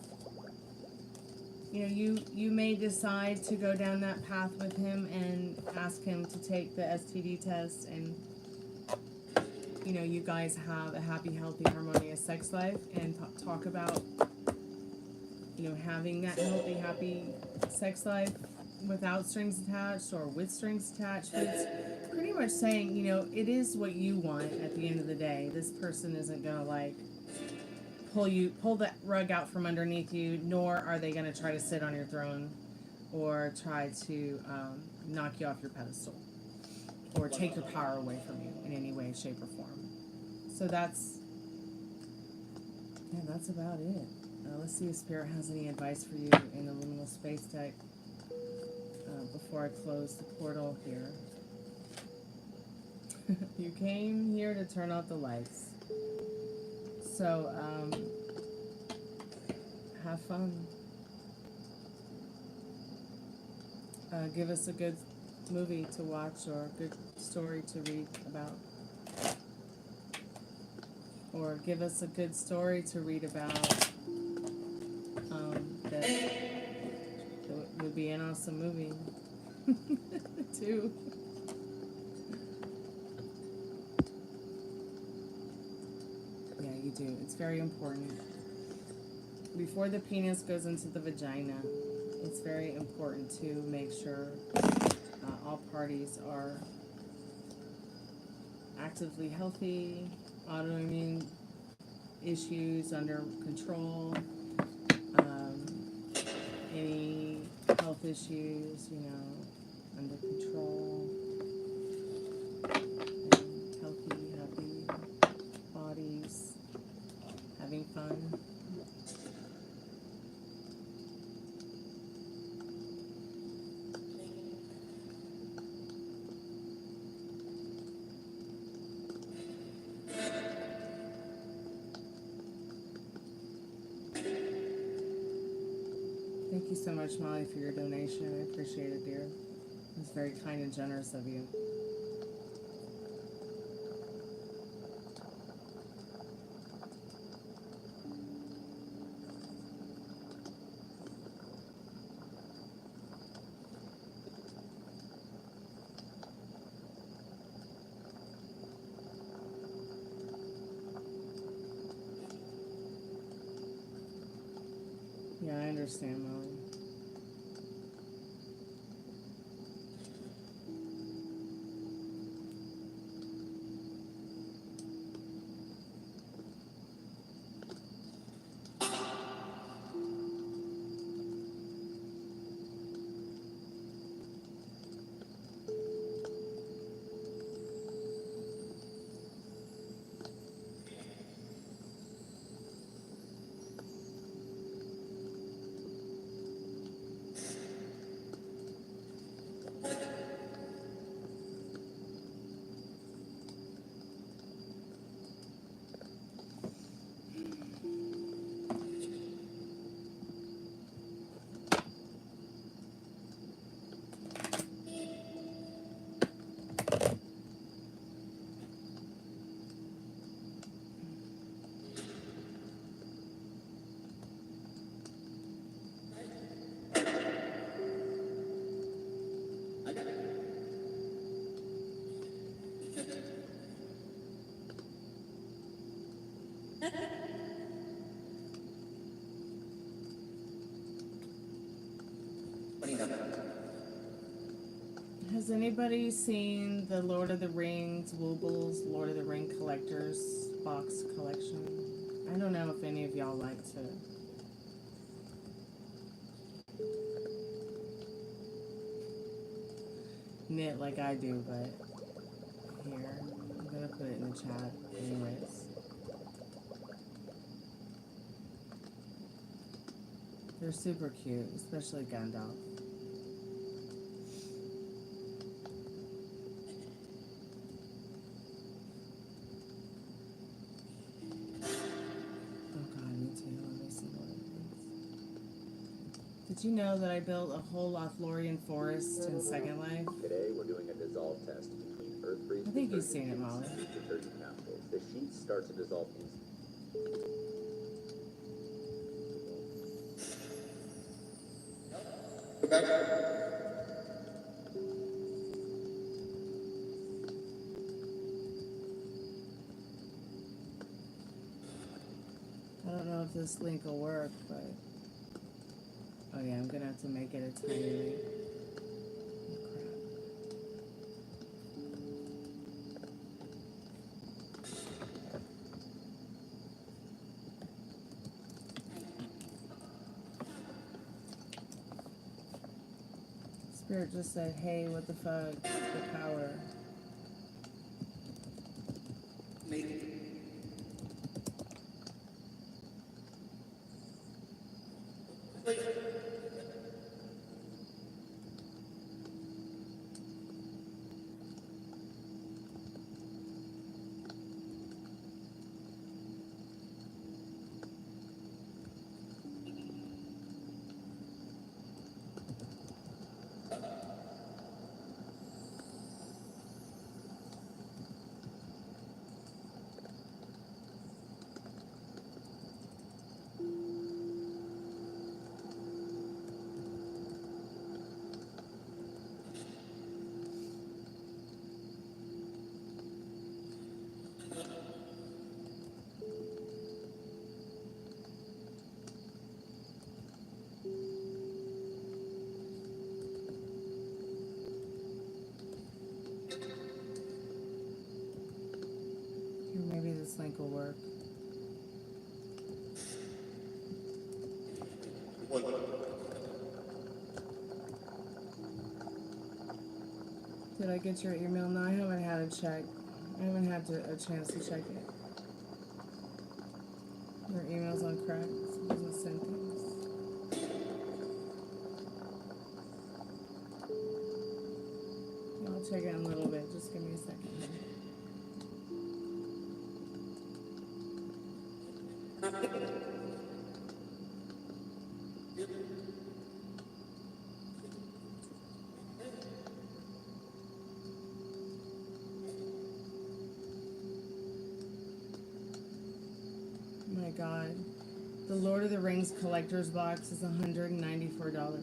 You know, you may decide to go down that path with him and ask him to take the STD test, and you know, you guys have a happy, healthy, harmonious sex life, and talk about, you know, having that healthy, happy sex life without strings attached or with strings attached. But it's pretty much saying, you know, it is what you want at the end of the day. This person isn't gonna like pull that rug out from underneath you, nor are they gonna try to sit on your throne or try to knock you off your pedestal or take your power away from you in any way, shape, or form. So that's about it. Let's see if Spirit has any advice for you in the Liminal Space deck before I close the portal here. You came here to turn off the lights. So, have fun. Give us a good movie to watch or a good story to read about. Or give us a good story to read about that would be an awesome movie, too. Yeah, you do. It's very important. Before the penis goes into the vagina, it's very important to make sure all parties are actively healthy, autoimmune issues under control, any health issues, you know, under control, and healthy, happy bodies, having fun. Thank you so much, Molly, for your donation. I appreciate it, dear. It's very kind and generous of you. Yeah, I understand, Molly. Has anybody seen the Lord of the Rings, Woobles, Lord of the Ring Collectors box collection? I don't know if any of y'all like to knit like I do, but here, I'm gonna put it in the chat anyways. They're super cute, especially Gandalf. Oh god, me too. Let me see what it is. Did you know that I built a whole Lothlorien forest in Second Life? Today we're doing a dissolve test between Earth Freeze I think you've detergent seen it, Molly. sheets and detergent capsules. The sheet starts to dissolve I don't know if this link will work, but... Oh yeah, I'm gonna have to make it a tiny link. Spirit just said, hey, what the fuck? The power. Maybe this link will work. Did I get your email? No, I haven't had a check. I haven't had a chance to check it. Your email's on crack. So it doesn't send things. I'll check it in a little bit. Just give me a second. My God, the Lord of the Rings collector's box is $194.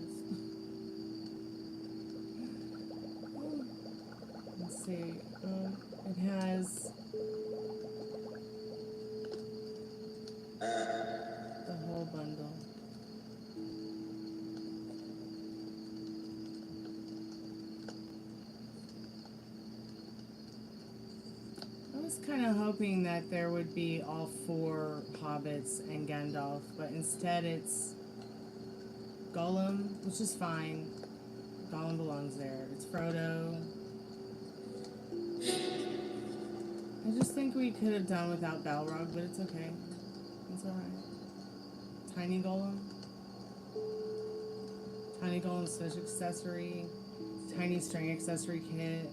Let's see. It has the whole bundle. I was kind of hoping that there would be all 4 hobbits and Gandalf, but instead it's Gollum, which is fine. Gollum belongs there. It's Frodo. I just think we could have done without Balrog, but it's okay. It's alright. Tiny Gollum. Tiny Gollum Switch accessory. Tiny string accessory kit.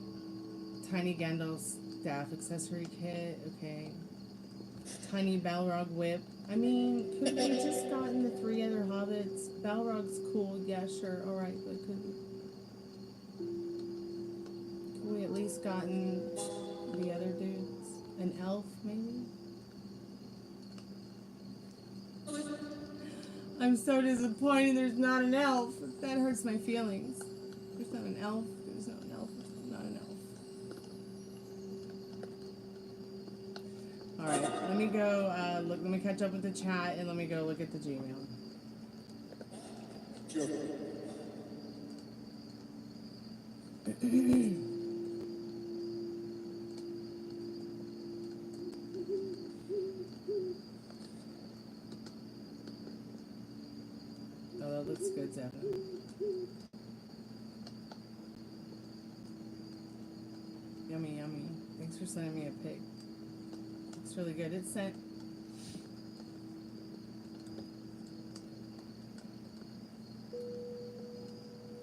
Tiny Gandalf staff accessory kit. Okay. Tiny Balrog whip. I mean, could we just gotten the 3 other hobbits? Balrog's cool, yeah, sure, alright, but could we at least gotten the other dudes? An elf, maybe? I'm so disappointed there's not an elf. That hurts my feelings. There's not an elf. There's not an elf. There's not an elf. Alright, let me go, let me catch up with the chat and let me go look at the Gmail. Oh, that looks good, Devin. Yummy, yummy. Thanks for sending me a pic. It's really good. It's sent.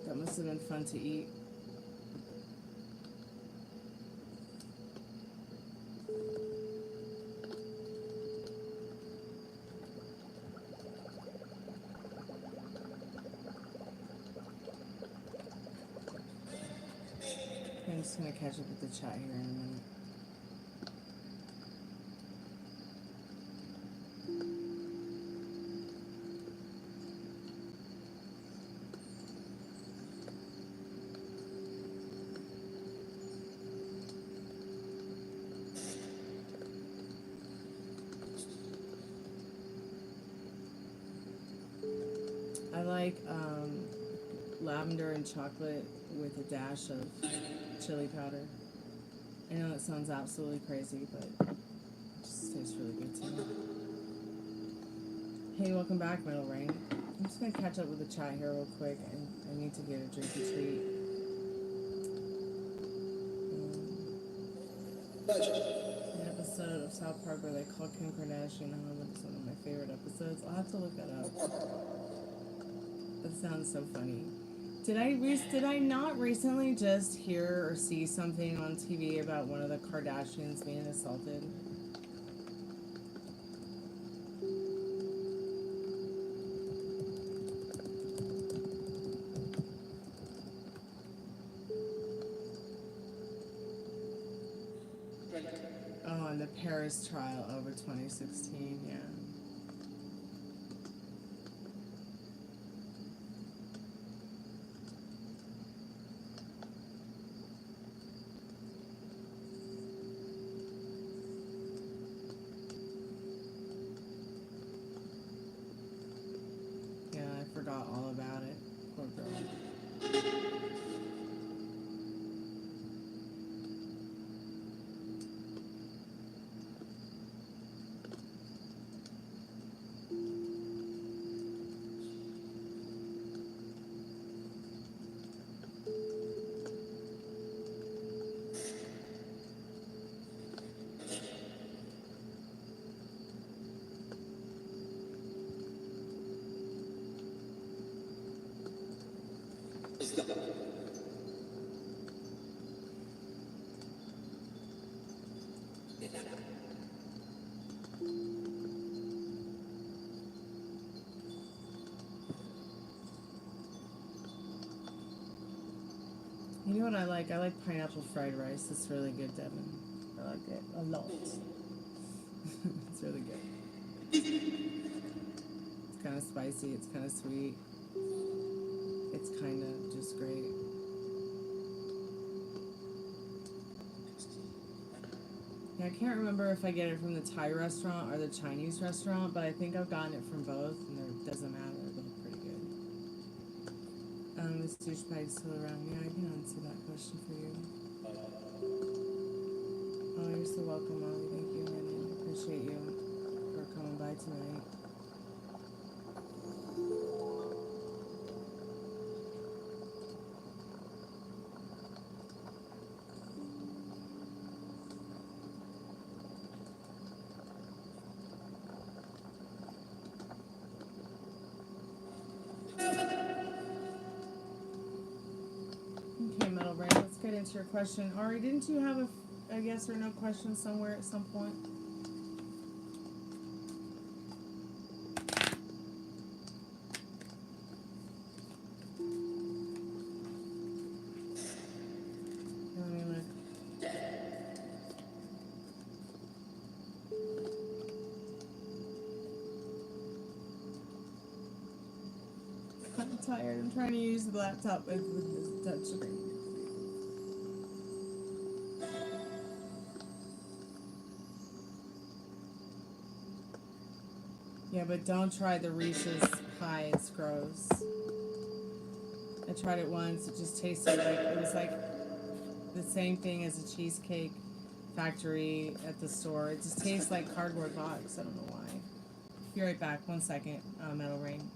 That must have been fun to eat. I'm just gonna catch up with the chat here in a minute. I like lavender and chocolate with a dash of chili powder. I know that sounds absolutely crazy, but it just tastes really good to me. Hey, welcome back, Middle Rain. I'm just gonna catch up with the chat here real quick, and I need to get a drinky treat. An episode of South Park where they call Kim Kardashian home. It's one of my favorite episodes. I'll have to look that up. That sounds so funny. Did I not recently just hear or see something on TV about one of the Kardashians being assaulted? Oh, and the Paris trial over 2016, yeah. Yeah, I forgot all about it. Poor girl. You know what I like? I like pineapple fried rice. It's really good, Devin. I like it a lot. It's really good. It's kind of spicy. It's kind of sweet. It's kind of just great. Yeah, I can't remember if I get it from the Thai restaurant or the Chinese restaurant, but I think I've gotten it from both, and it doesn't matter. They're both pretty good. Is douchebag still around? Yeah, I can answer that question for you. Oh, you're so welcome, Molly. Thank you, honey. I appreciate you for coming by tonight. Okay, Metal Brain, let's get into your question. Ari, didn't you have a yes or no question somewhere at some point? Let me look. I'm tired. I'm trying to use the laptop with this touch screen. Yeah, but don't try the Reese's pie. It's gross. I tried it once. It just tasted like it was like the same thing as a cheesecake factory at the store. It just tastes like cardboard box. I don't know why. Be right back. 1 second. Metal Rain.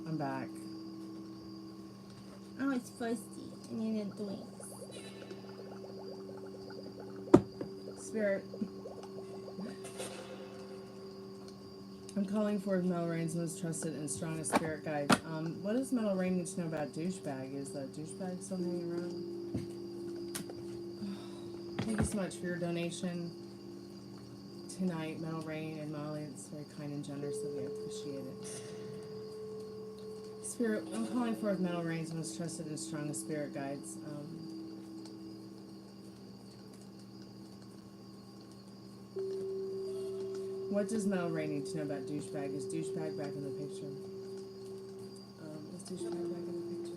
I'm back. Oh, it's feisty. I need a drink. Spirit. I'm calling for Metal Rain's most trusted and strongest spirit guides. What does Metal Rain need to know about douchebag? Is that douchebag still hanging around? Thank you so much for your donation tonight, Metal Rain and Molly. It's very kind and generous, so we appreciate it. Spirit, I'm calling for Metal Rain's most trusted and strongest spirit guides. What does Metal Rain need to know about douchebag? Is douchebag back in the picture? Is douchebag back in the picture?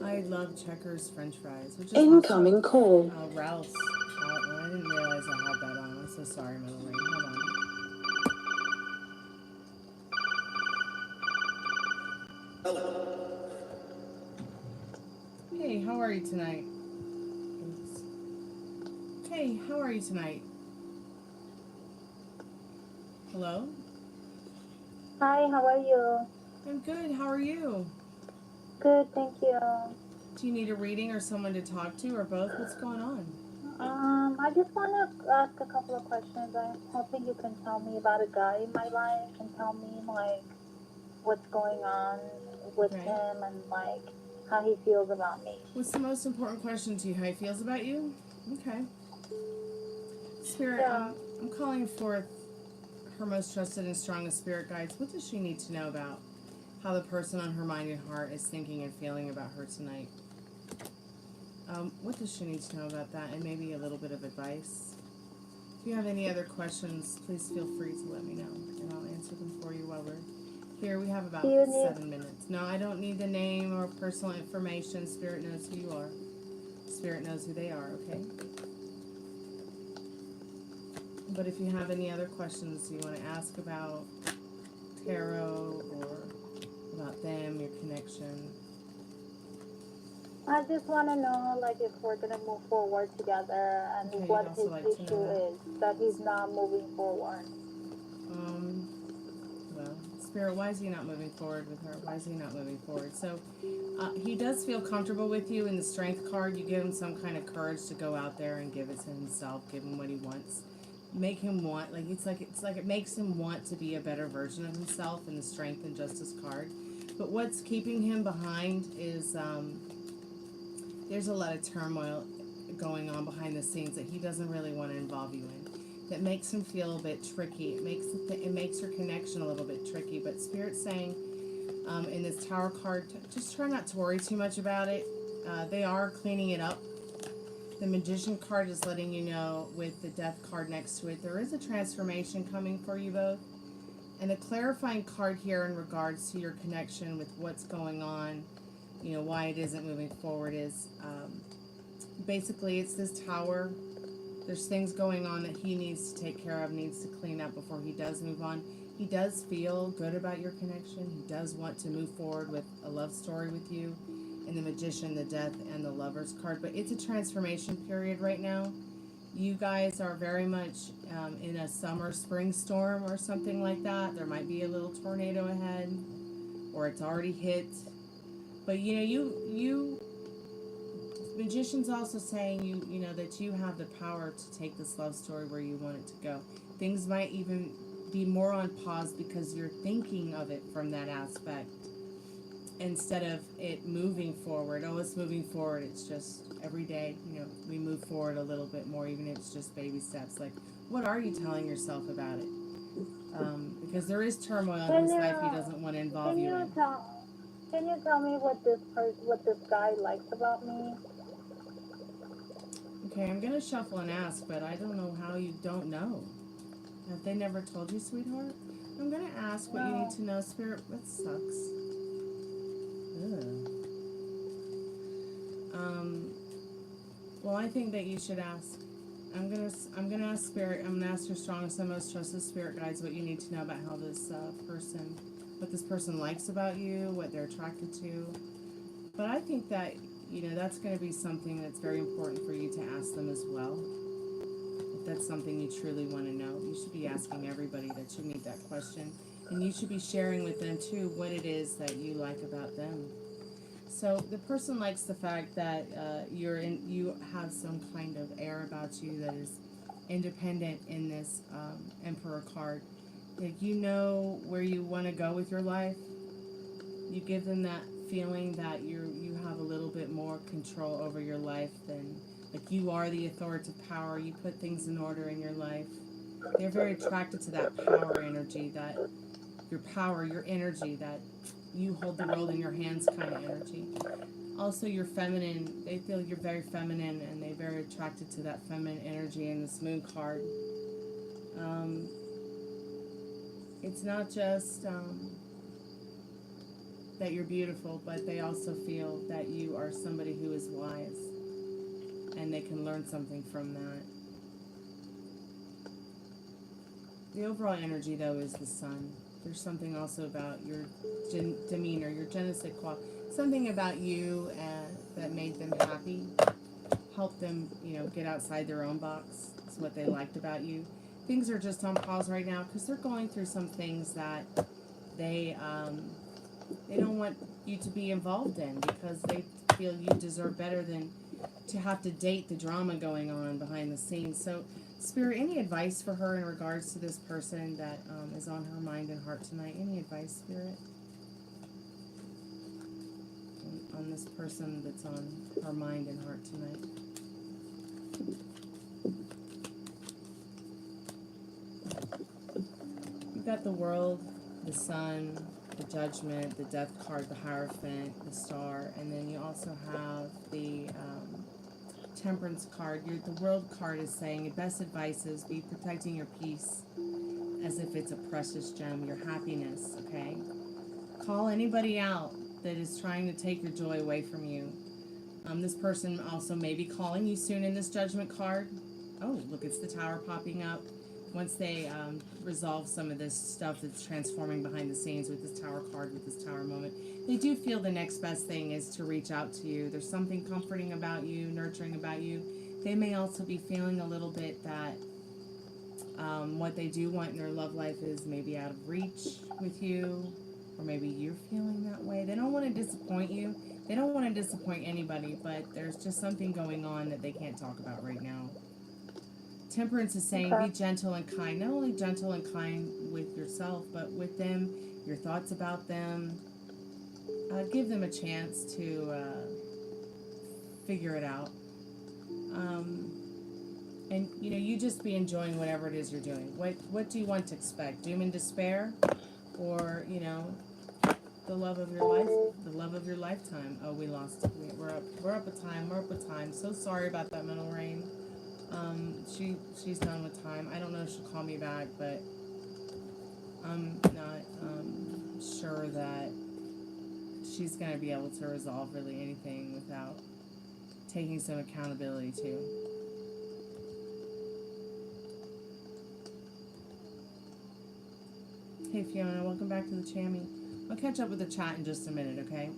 I love Checkers French fries. Which is Incoming also, call. Ralph's. I didn't realize I had that on. I'm so sorry, Metal Rain. Hold on. Hey, how are you tonight? Oops. Hey, how are you tonight? Hello? Hi, how are you? I'm good. How are you? Good, thank you. Do you need a reading or someone to talk to or both? What's going on? I just want to ask a couple of questions. I'm hoping you can tell me about a guy in my life and tell me, like, what's going on with him and, like, how he feels about me. What's the most important question to you? How he feels about you? Okay. Spirit, Yeah. I'm calling forth her most trusted and strongest spirit guides. What does she need to know about how the person on her mind and heart is thinking and feeling about her tonight? What does she need to know about that, and maybe a little bit of advice? If you have any other questions, please feel free to let me know, and I'll answer them for you while we're here. We have about 7 minutes. No, I don't need the name or personal information. Spirit knows who you are. Spirit knows who they are, okay? But if you have any other questions you want to ask about tarot or about them, your connection. I just want to know, like, if we're going to move forward together and Okay, what you'd also his like to issue know is, that he's not moving forward. Well, Spirit, why is he not moving forward with her? Why is he not moving forward? So, he does feel comfortable with you in the Strength card. You give him some kind of courage to go out there and give it to himself, give him what he wants. Make him want, it's like it makes him want to be a better version of himself in the Strength and Justice card. But what's keeping him behind is, there's a lot of turmoil going on behind the scenes that he doesn't really want to involve you in. That makes him feel a bit tricky. It makes your connection a little bit tricky. But Spirit's saying, in this Tower card, just try not to worry too much about it. They are cleaning it up. The Magician card is letting you know, with the Death card next to it, there is a transformation coming for you both. And the clarifying card here in regards to your connection with what's going on, you know, why it isn't moving forward is, basically it's this Tower. There's things going on that he needs to take care of, needs to clean up before he does move on. He does feel good about your connection. He does want to move forward with a love story with you. And the Magician, the Death, and the Lovers card. But it's a transformation period right now. You guys are very much in a summer-spring storm or something like that. There might be a little tornado ahead, or it's already hit. But you know, Magician's also saying you know that you have the power to take this love story where you want it to go. Things might even be more on pause because you're thinking of it from that aspect instead of it moving forward. Oh, it's moving forward. It's just every day, you know, we move forward a little bit more, even if it's just baby steps. Like, what are you telling yourself about it? Because there is turmoil in his life he doesn't want to involve you in. Can you tell me what this guy likes about me? Okay, I'm gonna shuffle and ask, but I don't know how you don't know. Have they never told you, sweetheart? I'm gonna ask what you need to know, Spirit. That sucks. Ugh. Well, I think that you should ask. I'm gonna ask Spirit. I'm gonna ask your strongest and most trusted spirit guides what you need to know about how this what this person likes about you, what they're attracted to. But I think that, that's going to be something that's very important for you to ask them as well. If that's something you truly want to know, you should be asking everybody that you meet that question. And you should be sharing with them too what it is that you like about them. So the person likes the fact that you have some kind of air about you that is independent in this Emperor card. Like, you know where you want to go with your life. You give them that feeling that you have a little bit more control over your life than, like, you are the authoritative power. You put things in order in your life. They're very attracted to that power energy, that your power, your energy, that you hold the world in your hands kind of energy. Also, you're feminine. They feel you're very feminine, and they're very attracted to that feminine energy in this moon card. It's not just that you're beautiful, but they also feel that you are somebody who is wise, and they can learn something from that. The overall energy, though, is the sun. There's something also about your demeanor, your je ne sais quoi, something about you that made them happy, helped them, get outside their own box. It's what they liked about you. Things are just on pause right now because they're going through some things that they don't want you to be involved in, because they feel you deserve better than to have to date the drama going on behind the scenes. So, Spirit, any advice for her in regards to this person that is on her mind and heart tonight? Any advice, Spirit? On this person that's on her mind and heart tonight? You've got the World, the Sun, the Judgment, the Death card, the Hierophant, the Star, and then you also have the Temperance card. The World card is saying your best advice is be protecting your peace as if it's a precious gem, your happiness, okay? Call anybody out that is trying to take your joy away from you. This person also may be calling you soon in this Judgment card. Oh, look, it's the Tower popping up. Once they resolve some of this stuff that's transforming behind the scenes with this Tower card, with this Tower moment, they do feel the next best thing is to reach out to you. There's something comforting about you, nurturing about you. They may also be feeling a little bit that what they do want in their love life is maybe out of reach with you, or maybe you're feeling that way. They don't want to disappoint you. They don't want to disappoint anybody, but there's just something going on that they can't talk about right now. Temperance is saying be gentle and kind. Not only gentle and kind with yourself, but with them, your thoughts about them. Give them a chance to figure it out. And, you just be enjoying whatever it is you're doing. What do you want to expect? Doom and despair? Or, the love of your life, the love of your lifetime? Oh, we lost it. We're up a time. So sorry about that, Mental Rain. She's done with time. I don't know if she'll call me back, but I'm not sure that she's going to be able to resolve really anything without taking some accountability too. Hey Fiona, welcome back to the Chammy. I'll catch up with the chat in just a minute, okay?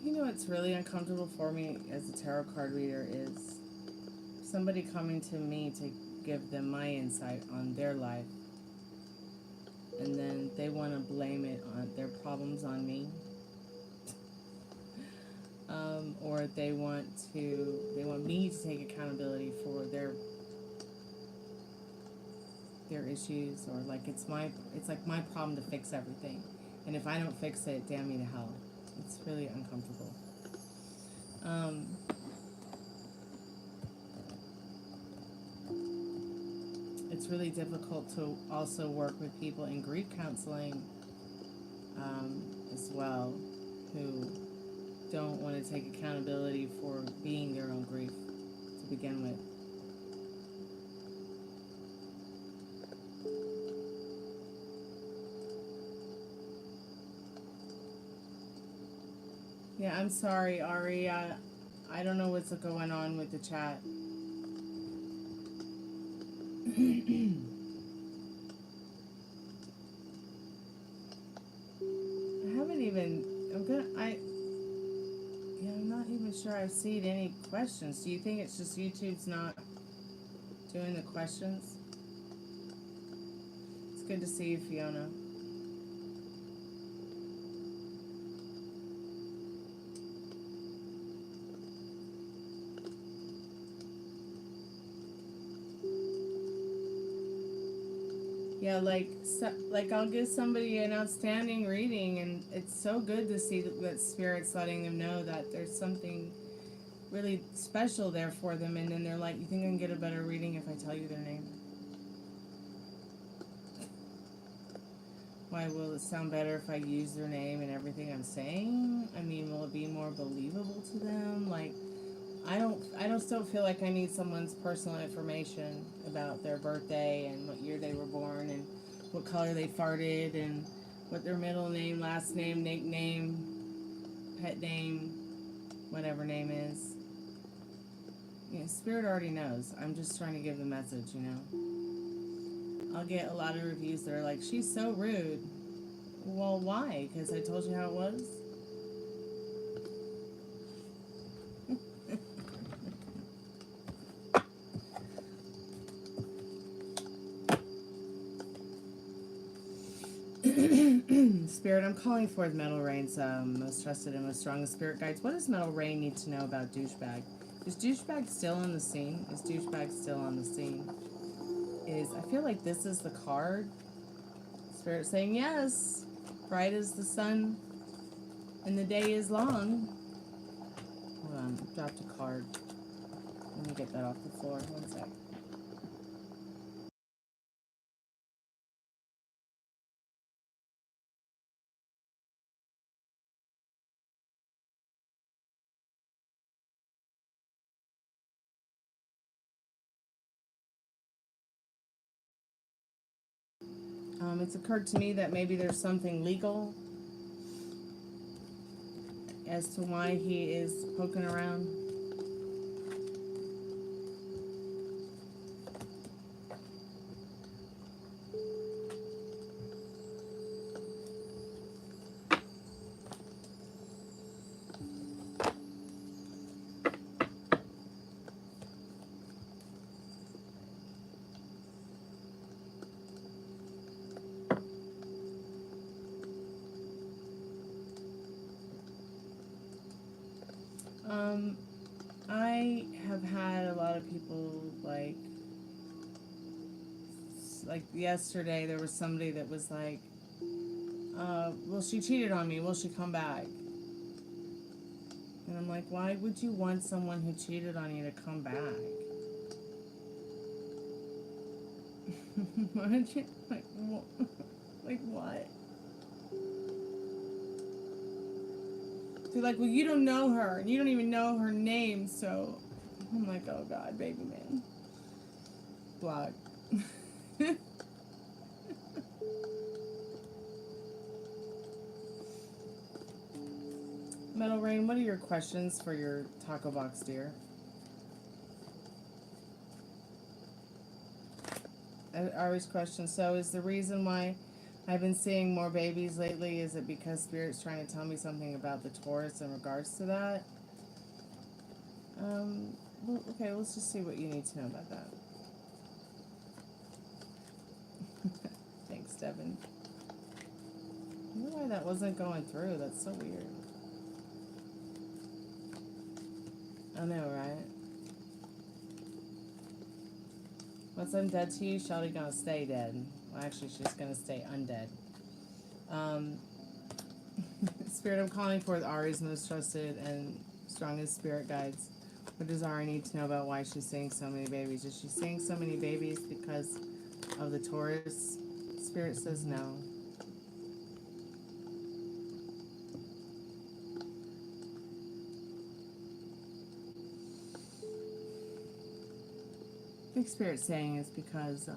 You know what's really uncomfortable for me as a tarot card reader is somebody coming to me to give them my insight on their life, and then they want to blame it on their problems on me, or they want me to take accountability for their issues, or like it's like my problem to fix everything, and if I don't fix it, damn me to hell. It's really uncomfortable. It's really difficult to also work with people in grief counseling as well, who don't want to take accountability for being their own grief to begin with. Yeah, I'm sorry, Ari. I don't know what's going on with the chat. I'm not even sure I've seen any questions. Do you think it's just YouTube's not doing the questions? It's good to see you, Fiona. Yeah, like I'll give somebody an outstanding reading, and it's so good to see that Spirit's letting them know that there's something really special there for them, and then they're like, you think I can get a better reading if I tell you their name? Why, will it sound better if I use their name and everything I'm saying? I mean, will it be more believable to them? Like, I don't still feel like I need someone's personal information about their birthday and what year they were born and what color they farted and what their middle name, last name, nickname, pet name, whatever name is. You know, Spirit already knows. I'm just trying to give the message, you know. I'll get a lot of reviews that are like, she's so rude. Well, why? Because I told you how it was? Spirit, I'm calling forth Metal Rain's most trusted and most strongest spirit guides. What does Metal Rain need to know about Douchebag? Is Douchebag still on the scene? I feel like this is the card. Spirit saying yes. Bright as the sun and the day is long. Hold on, dropped a card. Let me get that off the floor. One sec. It's occurred to me that maybe there's something legal as to why he is poking around. I have had a lot of people like yesterday there was somebody that was like, well, she cheated on me, will she come back? And I'm like, why would you want someone who cheated on you to come back? Why don't you, like what? They're like, well, you don't know her, and you don't even know her name, so I'm like, oh God, baby man. Block. Metal Rain, what are your questions for your taco box, dear? Ari's question, so is the reason why I've been seeing more babies lately. Is it because Spirit's trying to tell me something about the Taurus in regards to that? Well, okay, let's just see what you need to know about that. Thanks, Devin. I wonder why that wasn't going through. That's so weird. I know, right? What's undead to you? Shelly gonna stay dead. Well, actually, she's gonna stay undead. Spirit, I'm calling forth Ari's most trusted and strongest spirit guides. What does Ari need to know about why she's seeing so many babies? Is she seeing so many babies because of the Taurus? Spirit says no. I think Spirit's saying it's because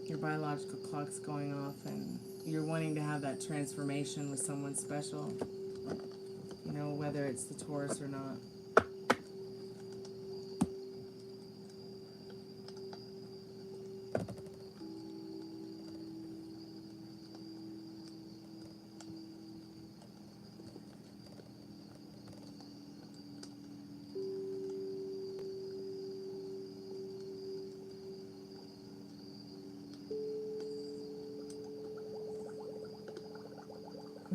your biological clock's going off and you're wanting to have that transformation with someone special. You know, whether it's the Taurus or not.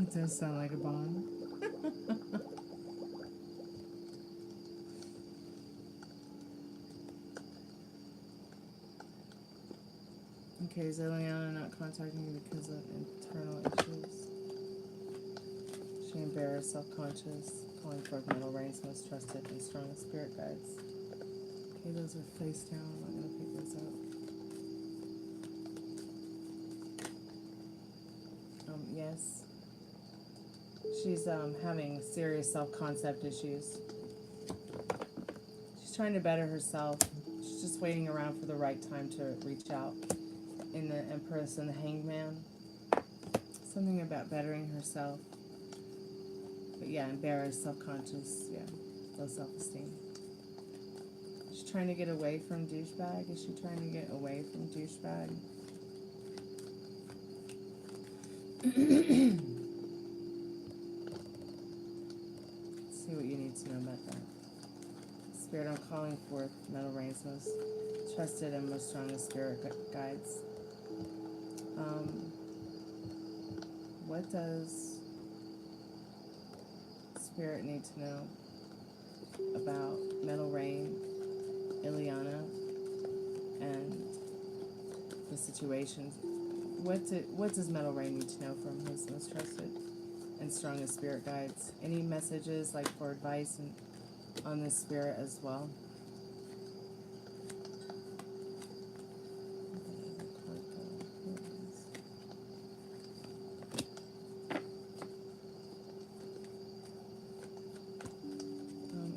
It does sound like a bond. Okay, is Eliana not contacting you because of internal issues? She embarrassed, self-conscious, calling forth Metal Rain's most trusted and strongest spirit guides. Okay, those are face down. I'm not going to pick those up. Yes. She's having serious self-concept issues. She's trying to better herself. She's just waiting around for the right time to reach out. In the Empress and the Hangman. Something about bettering herself. But yeah, embarrassed, self-conscious, yeah, low self-esteem. She's trying to get away from douchebag. Is she trying to get away from douchebag? Let's see what you need to know about that. Spirit, I'm calling forth Metal Rain's most trusted and most strongest spirit guides. What does Spirit need to know about Metal Rain, Ileana, and the situation? What does Metal Rain need to know from his most trusted and strongest spirit guides? Any messages like for advice and on this spirit as well?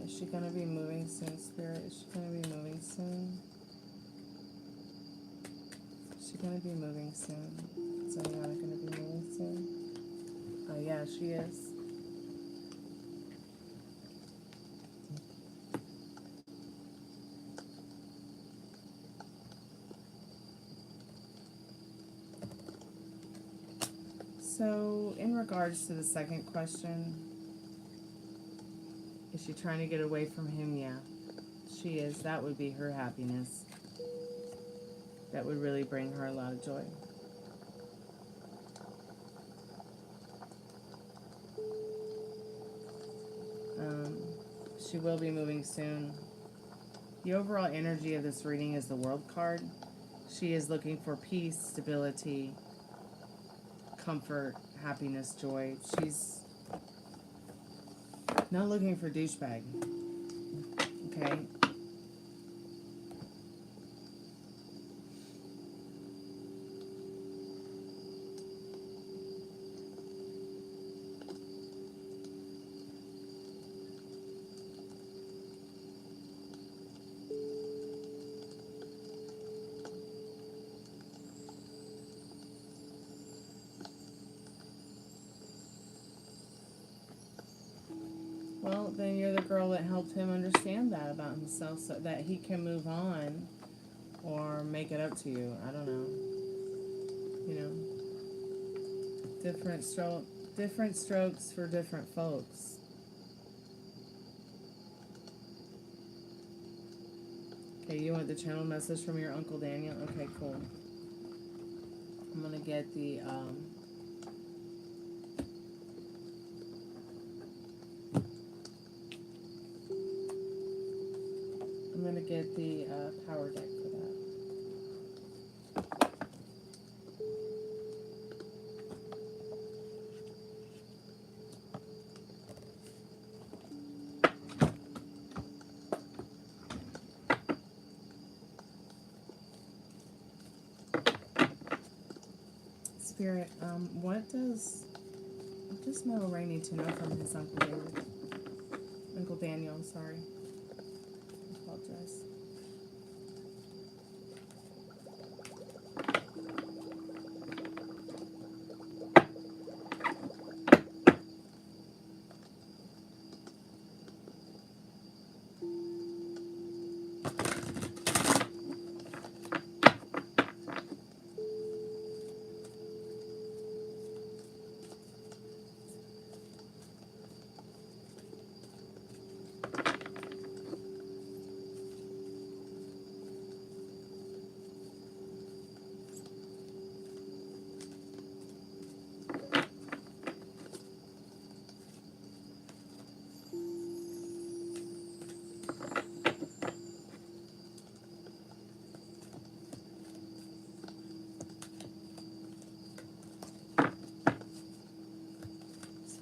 Is she gonna be moving soon, Spirit? Is she gonna be moving soon? Is she gonna be moving soon? Is Eliana gonna be moving soon? Oh yeah, she is. So, in regards to the second question, is she trying to get away from him? Yeah, she is. That would be her happiness. That would really bring her a lot of joy. She will be moving soon. The overall energy of this reading is the World card. She is looking for peace, stability, comfort, happiness, joy. She's not looking for douchebag. Okay? Well, then you're the girl that helped him understand that about himself so that he can move on or make it up to you. I don't know. You know, different strokes for different folks. Okay, you want the channel message from your Uncle Daniel? Okay, cool. I'm gonna get the power deck for that. Spirit, what does Metal Ray need to know from his Uncle David? Uncle Daniel, I'm sorry. I apologize.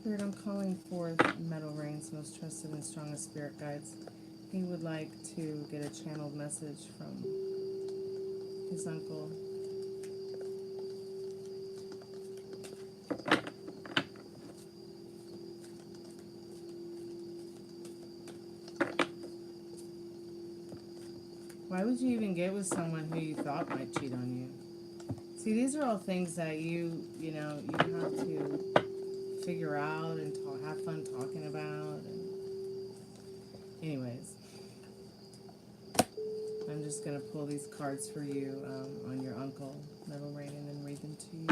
Spirit, I'm calling forth Metal Rain's most trusted and strongest spirit guides. He would like to get a channeled message from his uncle. Why would you even get with someone who you thought might cheat on you? See, these are all things that you have to figure out and have fun talking about. And anyways, I'm just going to pull these cards for you on your uncle, Metal Rain, and then read them to you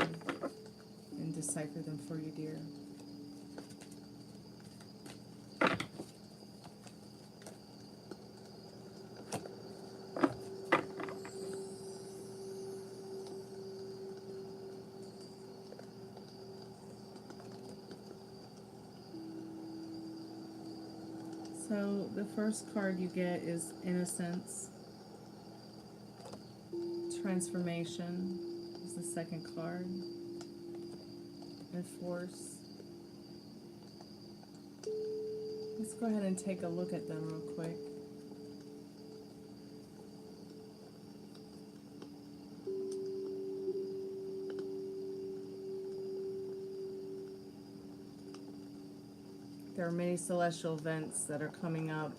and decipher them for you, dear. So the first card you get is Innocence. Transformation is the second card. And Force. Let's go ahead and take a look at them real quick. There are many celestial events that are coming up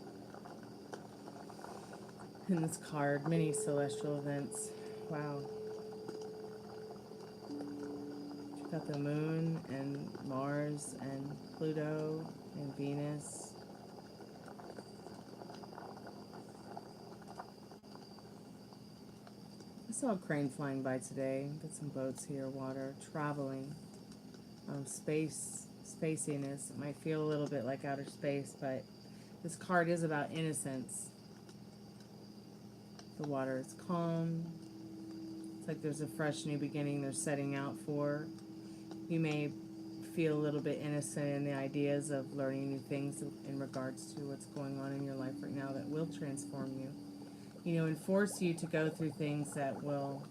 in this card. Many celestial events. Wow. You've got the Moon and Mars and Pluto and Venus. I saw a crane flying by today. Got some boats here, water, traveling, spaciness. It might feel a little bit like outer space, but this card is about innocence. The water is calm. It's like there's a fresh new beginning they're setting out for. You may feel a little bit innocent in the ideas of learning new things in regards to what's going on in your life right now that will transform you. And force you to go through things that will,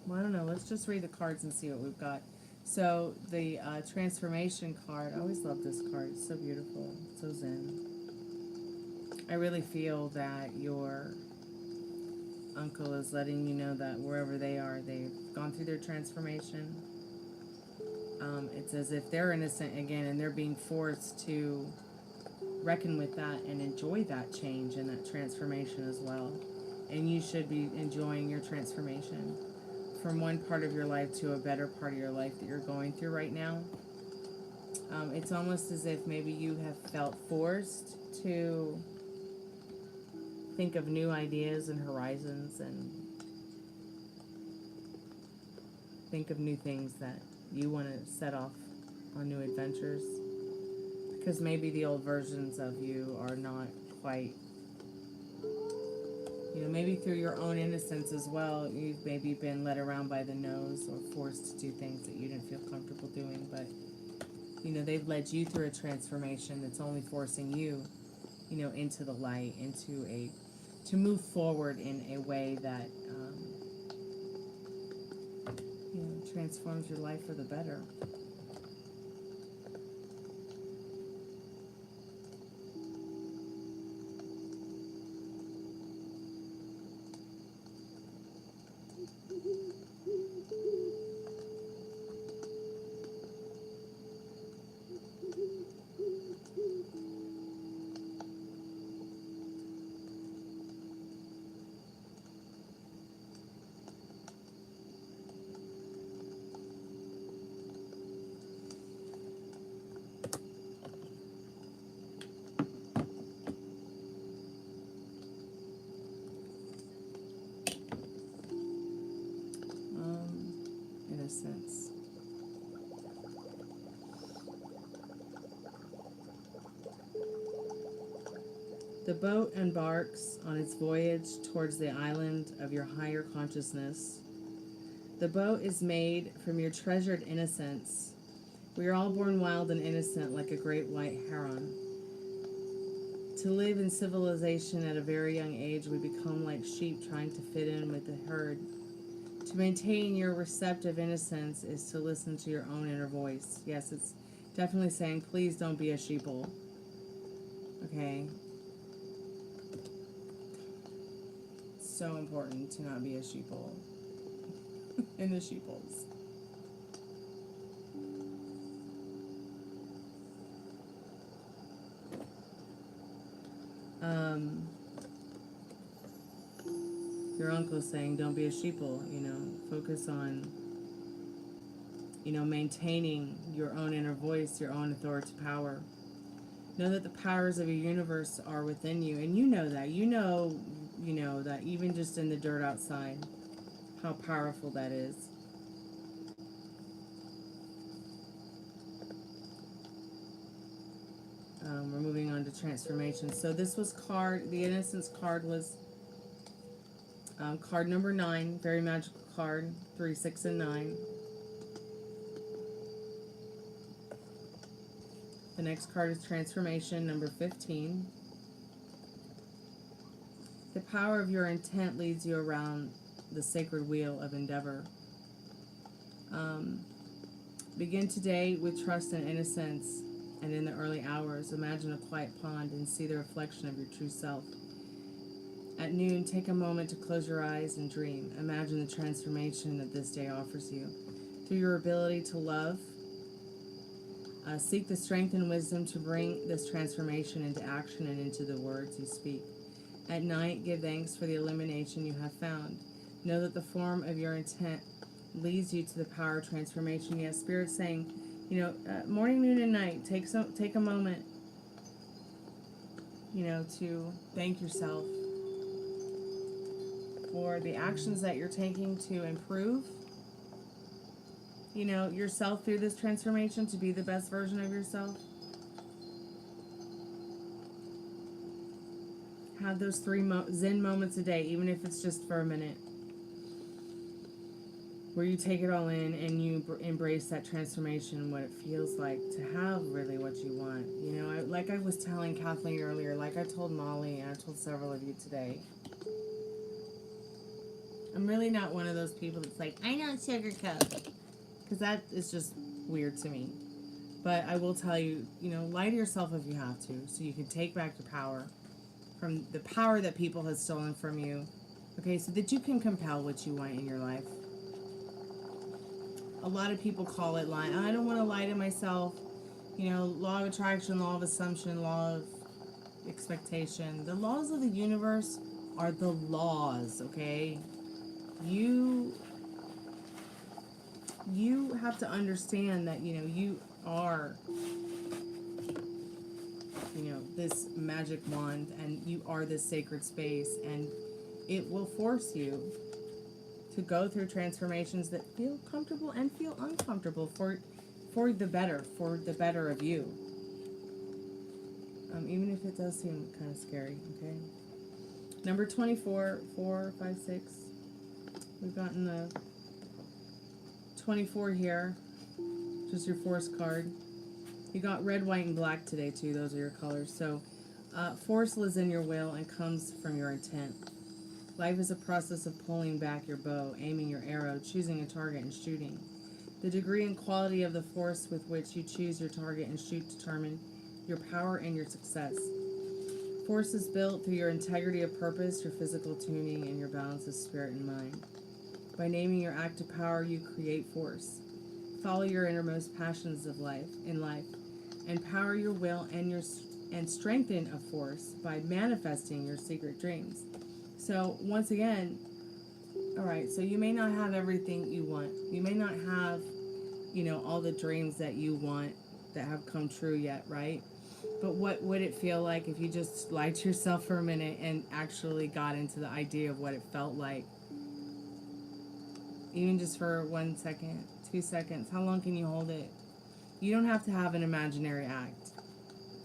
well, I don't know. Let's just read the cards and see what we've got. So the transformation card, I always love this card. It's so beautiful, so zen. I really feel that your uncle is letting you know that wherever they are, they've gone through their transformation. It's as if they're innocent again and they're being forced to reckon with that and enjoy that change and that transformation as well. And you should be enjoying your transformation from one part of your life to a better part of your life that you're going through right now. It's almost as if maybe you have felt forced to think of new ideas and horizons, and think of new things that you want to set off on new adventures. Because maybe the old versions of you are not quite, maybe through your own innocence as well, you've maybe been led around by the nose or forced to do things that you didn't feel comfortable doing, but, they've led you through a transformation that's only forcing you, into the light, to move forward in a way that, transforms your life for the better. Innocence. The boat embarks on its voyage towards the island of your higher consciousness. The boat is made from your treasured innocence. We are all born wild and innocent like a great white heron. To live in civilization at a very young age, we become like sheep trying to fit in with the herd. To maintain your receptive innocence is to listen to your own inner voice. Yes, it's definitely saying, please don't be a sheeple. Okay? It's so important to not be a sheeple. In the sheeples. Your uncle's saying, don't be a sheeple, focus on, maintaining your own inner voice, your own authority power. Know that the powers of your universe are within you, and you know that. You know that even just in the dirt outside, how powerful that is. We're moving on to transformation. So this was the innocence card was card number 9, very magical card, 3, 6, and 9. The next card is transformation, number 15. The power of your intent leads you around the sacred wheel of endeavor. Begin today with trust and innocence, and in the early hours, imagine a quiet pond and see the reflection of your true self. At noon, take a moment to close your eyes and dream. Imagine the transformation that this day offers you. Through your ability to love, seek the strength and wisdom to bring this transformation into action and into the words you speak. At night, give thanks for the illumination you have found. Know that the form of your intent leads you to the power of transformation. Yes, Spirit's saying, morning, noon, and night, take a moment, to thank yourself for the actions that you're taking to improve, yourself through this transformation, to be the best version of yourself. Have those 3 Zen moments a day, even if it's just for a minute, where you take it all in and you embrace that transformation, what it feels like to have really what you want. Like I was telling Kathleen earlier, like I told Molly, and I told several of you today, I'm really not one of those people that's like, I don't sugarcoat, because that is just weird to me. But I will tell you, lie to yourself if you have to, so you can take back your power from the power that people have stolen from you, okay, so that you can compel what you want in your life. A lot of people call it lying. I don't want to lie to myself. Law of attraction, law of assumption, law of expectation. The laws of the universe are the laws, okay? You have to understand that, you are this magic wand, and you are this sacred space, and it will force you to go through transformations that feel comfortable and feel uncomfortable for the better of you. Even if it does seem kind of scary, okay? Number 24, 4, 5, 6. We've gotten the 24 here, just your force card. You got red, white, and black today too. Those are your colors. So, force lives in your will and comes from your intent. Life is a process of pulling back your bow, aiming your arrow, choosing a target, and shooting. The degree and quality of the force with which you choose your target and shoot determine your power and your success. Force is built through your integrity of purpose, your physical tuning, and your balance of spirit and mind. By naming your active power, you create force. Follow your innermost passions of life, Empower your will and strengthen a force by manifesting your secret dreams. So once again, all right, so you may not have everything you want. You may not have, all the dreams that you want that have come true yet, right? But what would it feel like if you just lied to yourself for a minute and actually got into the idea of what it felt like? Even just for 1 second, 2 seconds. How long can you hold it? You don't have to have an imaginary act.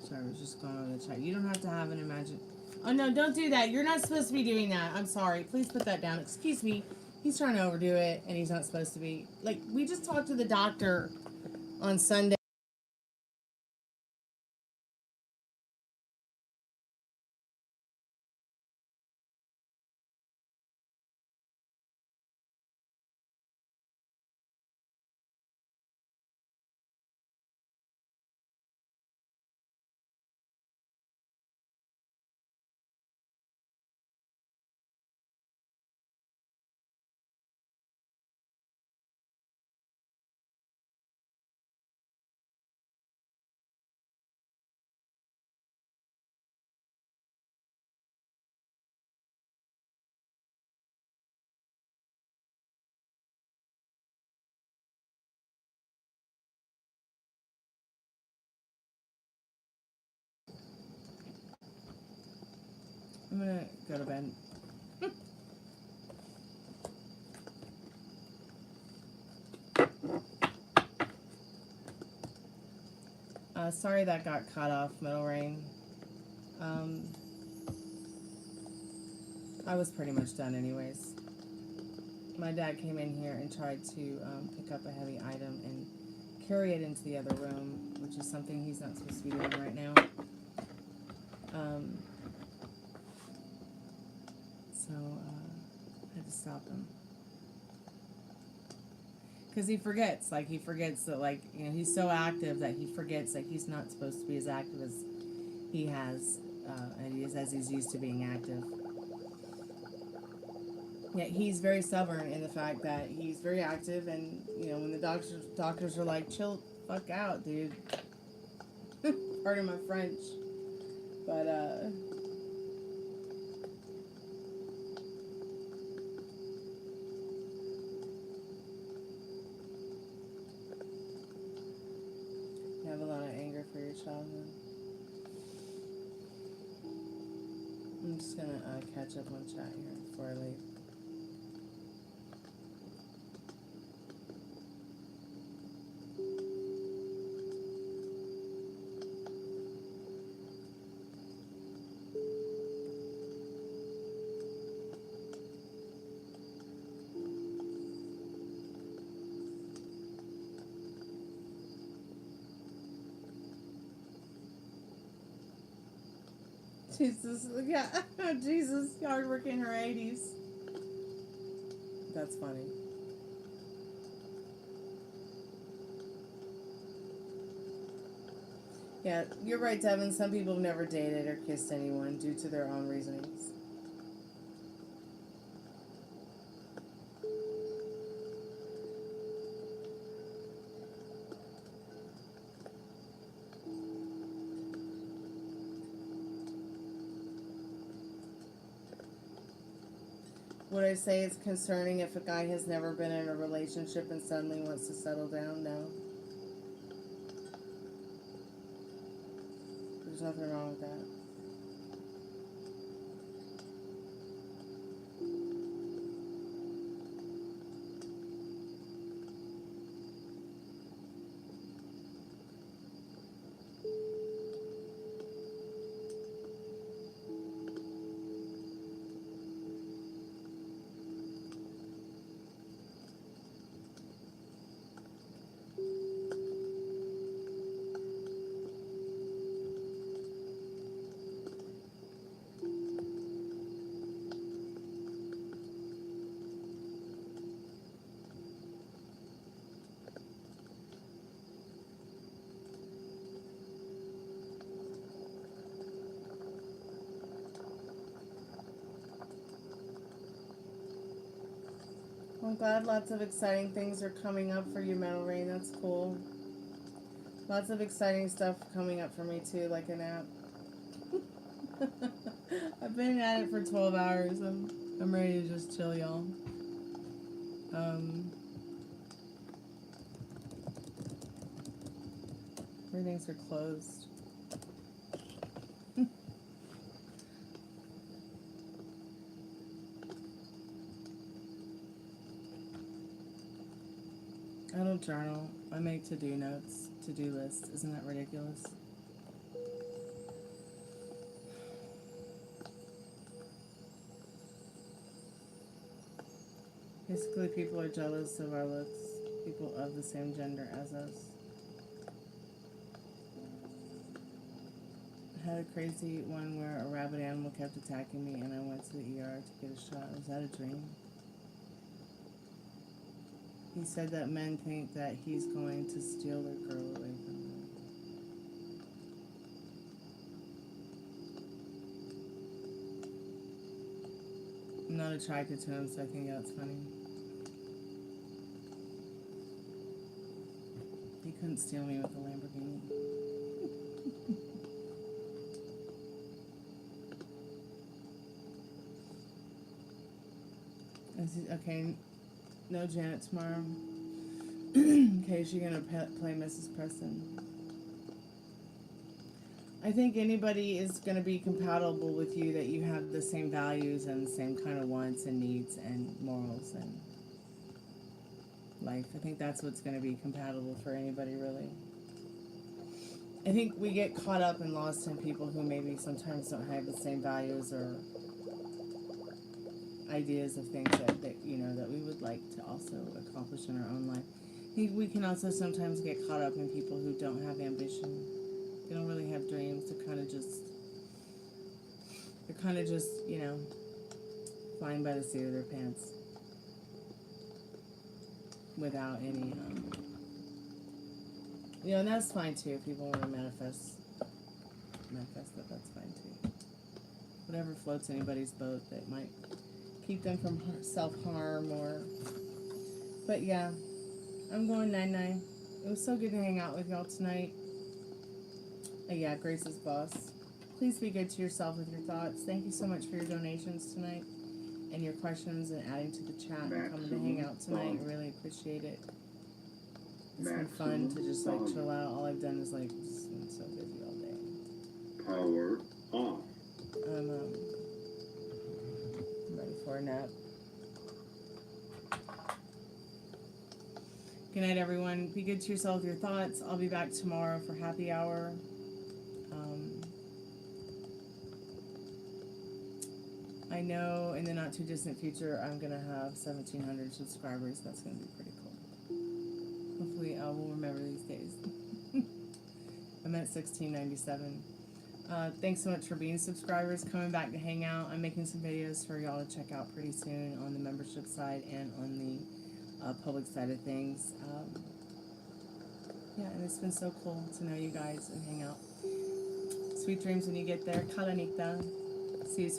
Sorry, I was just going over the chat. You don't have to have an Oh, no, don't do that. You're not supposed to be doing that. I'm sorry. Please put that down. Excuse me. He's trying to overdo it, and he's not supposed to be. Like, we just talked to the doctor on Sunday. I'm going to go to bed. Sorry that got cut off, Middle Rain. I was pretty much done anyways. My dad came in here and tried to pick up a heavy item and carry it into the other room, which is something he's not supposed to be doing right now. So I had to stop him. Because he forgets that, he's so active that he forgets that he's not supposed to be as active as he has, as he's used to being active. Yet he's very stubborn in the fact that he's very active, and, when the doctors are like, chill fuck out, dude. Pardon my French. But, you have a lot of anger for your childhood. I'm just gonna catch up on chat here before I leave. Jesus, yeah, Jesus, hard work in her 80s. That's funny. Yeah, you're right, Devin. Some people have never dated or kissed anyone due to their own reasonings. Would I say it's concerning if a guy has never been in a relationship and suddenly wants to settle down? No. There's nothing wrong with that. I'm glad lots of exciting things are coming up for you, Metal Rain. That's cool. Lots of exciting stuff coming up for me too, like a nap. I've been at it for 12 hours. I'm ready to just chill, y'all. Everything's are closed. I don't journal. I make to-do notes, to-do lists. Isn't that ridiculous? Basically, people are jealous of our looks. People of the same gender as us. I had a crazy one where a rabid animal kept attacking me and I went to the ER to get a shot. Was that a dream? He said that men think that he's going to steal their girl away from them. I'm not attracted to him, so I think that's funny. He couldn't steal me with a Lamborghini. Okay, no Janet tomorrow. Okay, is she gonna play Mrs. Preston? I think anybody is gonna be compatible with you that you have the same values and the same kind of wants and needs and morals and life. I think that's what's gonna be compatible for anybody, really. I think we get caught up and lost in people who maybe sometimes don't have the same values or ideas of things that you know that we would like to also accomplish in our own life. I think we can also sometimes get caught up in people who don't have ambition. They don't really have dreams. They're kind of just, you know, flying by the seat of their pants without any, you know, and that's fine too. If people want to manifest that, that's fine too. Whatever floats anybody's boat that might keep them from self-harm or, but yeah, I'm going 9-9. It was so good to hang out with y'all tonight. Yeah, Grace's boss. Please be good to yourself with your thoughts. Thank you so much for your donations tonight and your questions and adding to the chat and coming to hang out tonight. I really appreciate it. It's been fun to just like chill out. All I've done is like just been so busy all day. Power off. I'm ready for a nap. Good night, everyone. Be good to yourself with your thoughts. I'll be back tomorrow for happy hour. I know in the not too distant future I'm gonna have 1,700 subscribers. That's gonna be pretty cool. Hopefully I will remember these days. I'm at 1697. Thanks so much for being subscribers, coming back to hang out. I'm making some videos for y'all to check out pretty soon on the membership side and on the public side of things. Yeah, and it's been so cool to know you guys and hang out. Sweet dreams when you get there. Kalanita. See you soon.